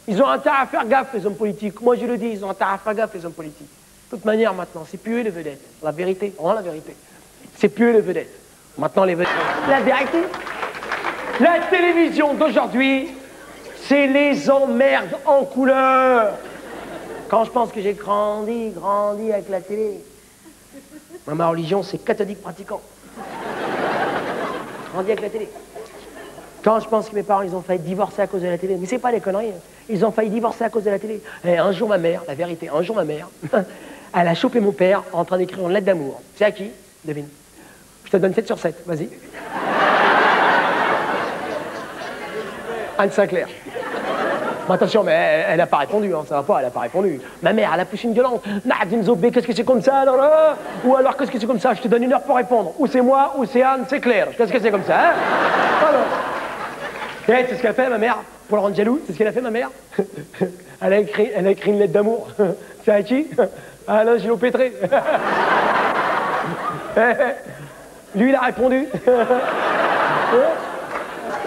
ils ont intérêt à faire gaffe, les hommes politiques. Moi, je le dis, ils ont intérêt à faire gaffe, les hommes politiques. De toute manière, maintenant, c'est plus eux les vedettes. La vérité, vraiment la vérité. C'est plus eux les vedettes. Maintenant, les vedettes. La vérité, la télévision d'aujourd'hui, c'est les emmerdes en couleur. Quand je pense que j'ai grandi avec la télé, ma religion, c'est catholique pratiquant. Grandi avec la télé. Quand je pense que mes parents, ils ont failli divorcer à cause de la télé, mais c'est pas des conneries, hein. Ils ont failli divorcer à cause de la télé. Et un jour, ma mère, la vérité, elle a chopé mon père en train d'écrire une lettre d'amour. C'est à qui? Devine. Je te donne 7 sur 7, vas-y. Anne Sinclair. Bon, attention, mais elle n'a pas répondu, hein, ça va pas, elle n'a pas répondu. Ma mère, elle a poussé une violente. Nadine Zobé, qu'est-ce que c'est comme ça alors là? Ou alors, qu'est-ce que c'est comme ça? Je te donne 1 heure pour répondre. Ou c'est moi, ou c'est Anne, c'est clair. Qu'est-ce que c'est comme ça, hein? Alors. Et c'est ce qu'elle a fait, ma mère, pour le rendre jaloux, c'est ce qu'elle a fait, ma mère. Elle a écrit une lettre d'amour. C'est à qui? À Alain Gillot-Pétré. Lui, il a répondu.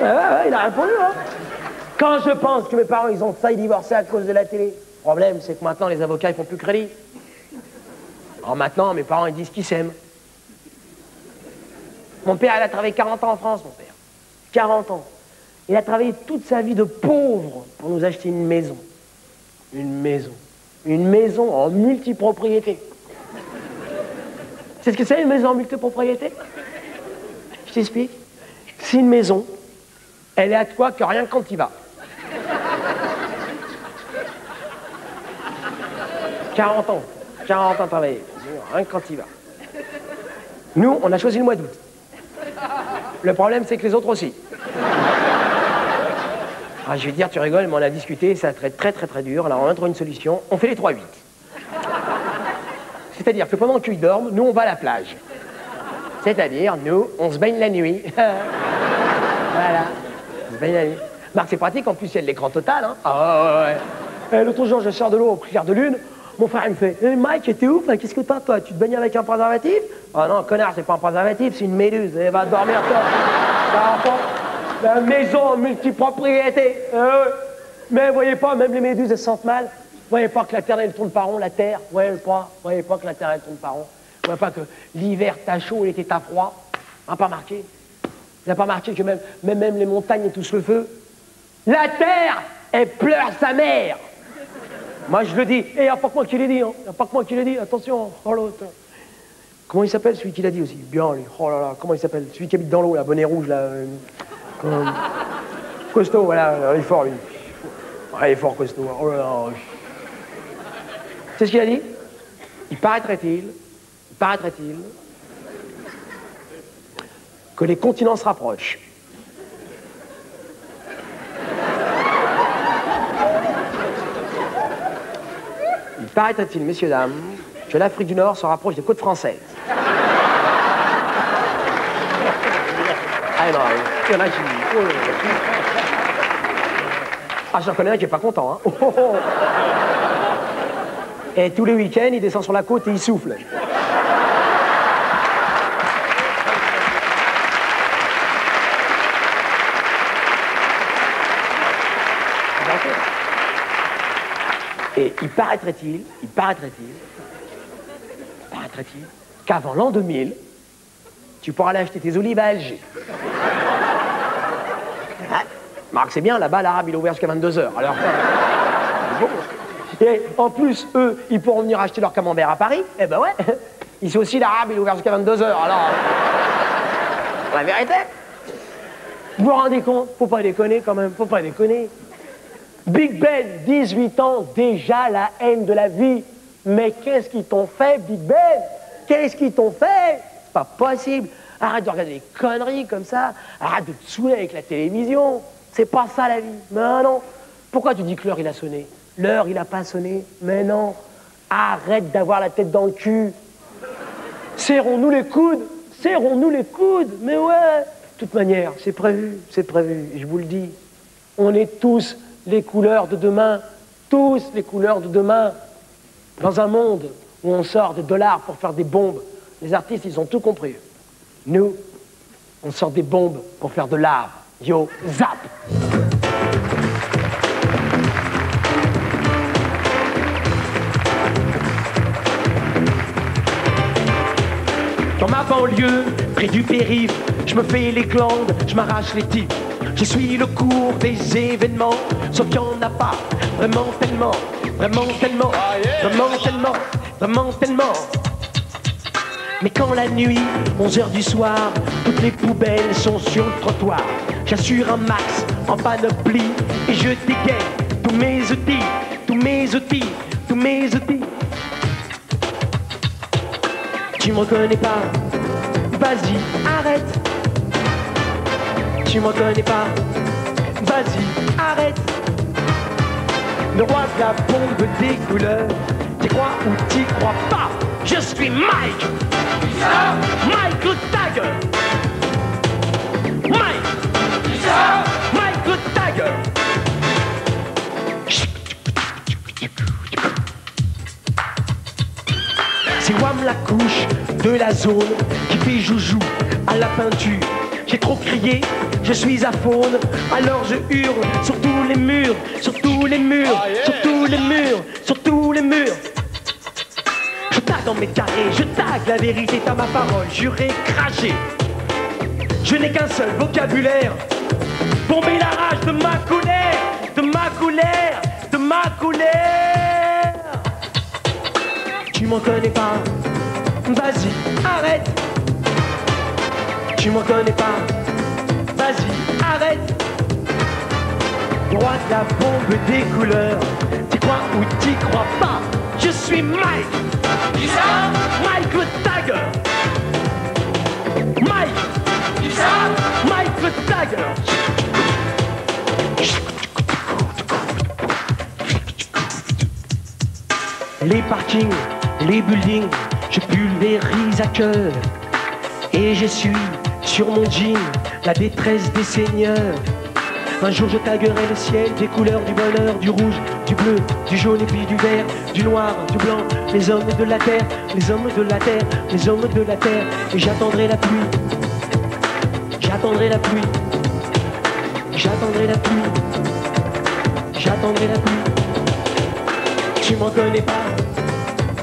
Il a répondu, hein. Quand je pense que mes parents, ils ont failli divorcer à cause de la télé, le problème, c'est que maintenant, les avocats, ils font plus crédit. Alors maintenant, mes parents, ils disent qu'ils s'aiment. Mon père, il a travaillé 40 ans en France, mon père. 40 ans. Il a travaillé toute sa vie de pauvre pour nous acheter une maison. Une maison en multipropriété. C'est ce que c'est, une maison en multipropriété? Je t'explique. C'est une maison, elle est à toi que rien quand il va. 40 ans travaillé, rien quand il va. Nous, on a choisi le mois d'août. Le problème, c'est que les autres aussi. Ah, je vais te dire, tu rigoles, mais on a discuté, ça va être très dur. Alors on a trouvé une solution, on fait les 3-8. C'est-à-dire que pendant qu'ils dorment, nous on va à la plage. C'est-à-dire, nous, on se baigne la nuit. Voilà. On se baigne la nuit. Marc, c'est pratique, en plus, il y a de l'écran total. Hein. Ah ouais. L'autre jour, je sors de l'eau au clair de lune. Mon frère, il me fait Mike, t'es ouf, qu'est-ce que t'as, toi? Tu te baignes avec un préservatif? Ah non, connard, c'est pas un préservatif, c'est une méduse. Elle va dormir, toi. La maison multipropriété. Mais vous voyez pas, même les méduses, elles se sentent mal. Vous voyez pas que la Terre, elle tourne pas rond, la Terre? Ouais, je crois. Vous voyez pas que la Terre, elle tourne pas rond? Vous voyez pas que l'hiver, t'as chaud, l'été, t'as froid? Hein, pas marqué? Vous n'avez pas marqué que même les montagnes étoussent le feu? La Terre, elle pleure sa mère. Moi, je le dis. Et il n'y a pas que moi qui l'ai dit. Il n'y a pas que moi qui l'ai dit. Attention. Oh l'autre. Comment il s'appelle, celui qui l'a dit aussi? Bien, lui. Oh là là. Comment il s'appelle? Celui qui habite dans l'eau, là, bonnet rouge, là. Costaud, voilà. Il est fort, lui. Ouais, il est fort, costaud. Oh là là. C'est ce qu'il a dit? Il paraîtrait-il que les continents se rapprochent. Il paraîtrait-il, messieurs, dames, que l'Afrique du Nord se rapproche des côtes françaises. Ah non, il y en a qui... Ah, j'en connais un qui est pas content, hein. Et tous les week-ends, il descend sur la côte et il souffle. Et il paraîtrait-il qu'avant l'an 2000, tu pourras aller acheter tes olives à Alger. Hein? Marc, c'est bien, là-bas, l'arabe, il est ouvert jusqu'à 22h. Alors, et en plus, eux, ils pourront venir acheter leur camembert à Paris. Eh ben ouais, ici aussi, l'arabe, il est ouvert jusqu'à 22h. Alors, la vérité. Vous vous rendez compte? Faut pas déconner, quand même, faut pas déconner. Big Ben, 18 ans, déjà la haine de la vie. Mais qu'est-ce qu'ils t'ont fait, Big Ben? Qu'est-ce qu'ils t'ont fait? Pas possible. Arrête de regarder des conneries comme ça. Arrête de te saouler avec la télévision. C'est pas ça la vie. Mais non. Pourquoi tu dis que l'heure, il a sonné? L'heure, il a pas sonné. Mais non. Arrête d'avoir la tête dans le cul. Serrons-nous les coudes. Serrons-nous les coudes. Mais ouais. De toute manière, c'est prévu. C'est prévu. Je vous le dis. On est tous les couleurs de demain, tous les couleurs de demain. Dans un monde où on sort des dollars pour faire des bombes, les artistes, ils ont tout compris. Nous, on sort des bombes pour faire de l'art. Yo, zap! Dans ma banlieue, près du périph', je me fais les glandes, je m'arrache les types. Je suis le cours des événements, sauf qu'il n'y en a pas vraiment tellement, vraiment tellement, vraiment tellement, vraiment tellement. Mais quand la nuit, 11h du soir, toutes les poubelles sont sur le trottoir, j'assure un max en panoplie et je dégaine tous mes outils, tous mes outils, tous mes outils. Tu me reconnais pas? Vas-y, arrête. Tu me reconnais pas? Vas-y, arrête. Le roi de la bombe des couleurs, t'y crois ou t'y crois pas? Je suis Mike. Mike le Tagger. Mike. Mike le Tagger. C'est Wam la couche de la zone qui fait joujou à la peinture. J'ai trop crié, je suis à faune, alors je hurle sur tous les murs, sur tous les murs, sur tous les murs, sur tous les murs. Je tague dans mes carrés, je tague la vérité à ma parole, juré, craché. Je n'ai qu'un seul vocabulaire, bomber la rage de ma colère, de ma colère, de ma colère. Tu m'en connais pas? Vas-y, arrête. Tu m'en connais pas? Vas-y, arrête. Roi de la bombe des couleurs, t'y crois ou t'y crois pas? Je suis Mike. Mike le Tagger. Mike. Mike le Tagger. Les parkings, les buildings, je pulvérise à cœur. Et je suis sur mon jean, la détresse des seigneurs. Un jour je taguerai le ciel des couleurs du bonheur, du rouge, du bleu, du jaune et puis du vert, du noir, du blanc, les hommes de la terre, les hommes de la terre, les hommes de la terre. Et j'attendrai la pluie, j'attendrai la pluie, j'attendrai la pluie, j'attendrai la pluie. Tu m'en connais pas,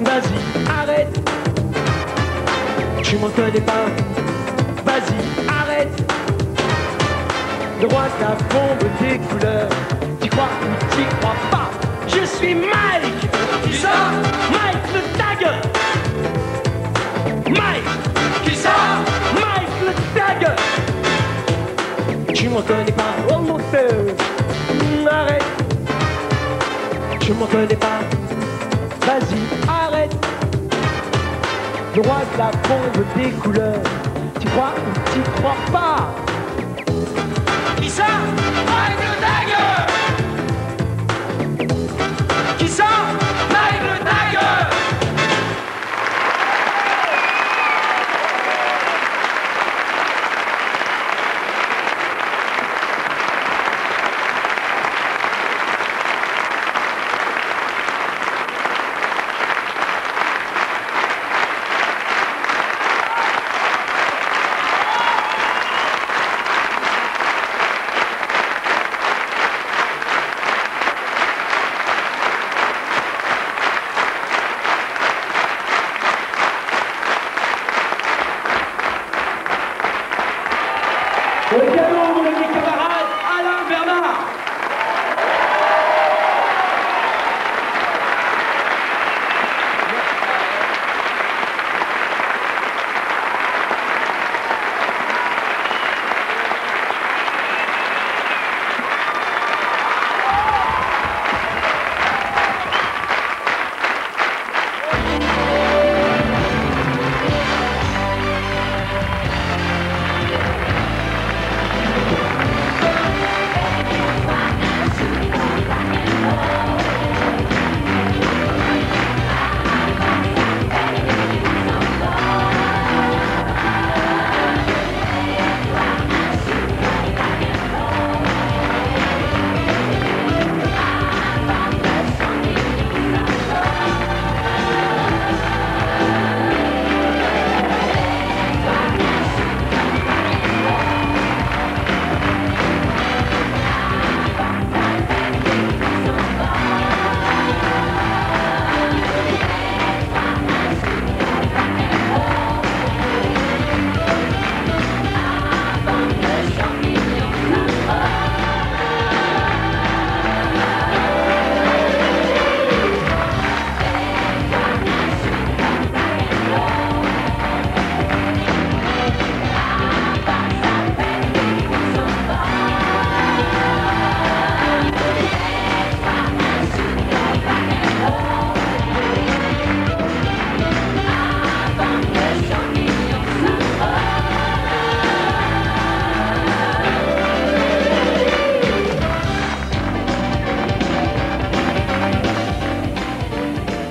vas-y, arrête. Tu m'en connais pas, vas-y, arrête. Le roi de la bombe des couleurs, t'y crois ou t'y crois pas? Je suis Mike. Qui ça? Mike le Tag. Mike. Qui ça? Mike le Tag. Tu m'en connais pas, oh mon Dieu. Arrête. Tu m'en connais pas, vas-y, arrête. Le roi de la bombe des couleurs, t'y crois ou t'y crois pas?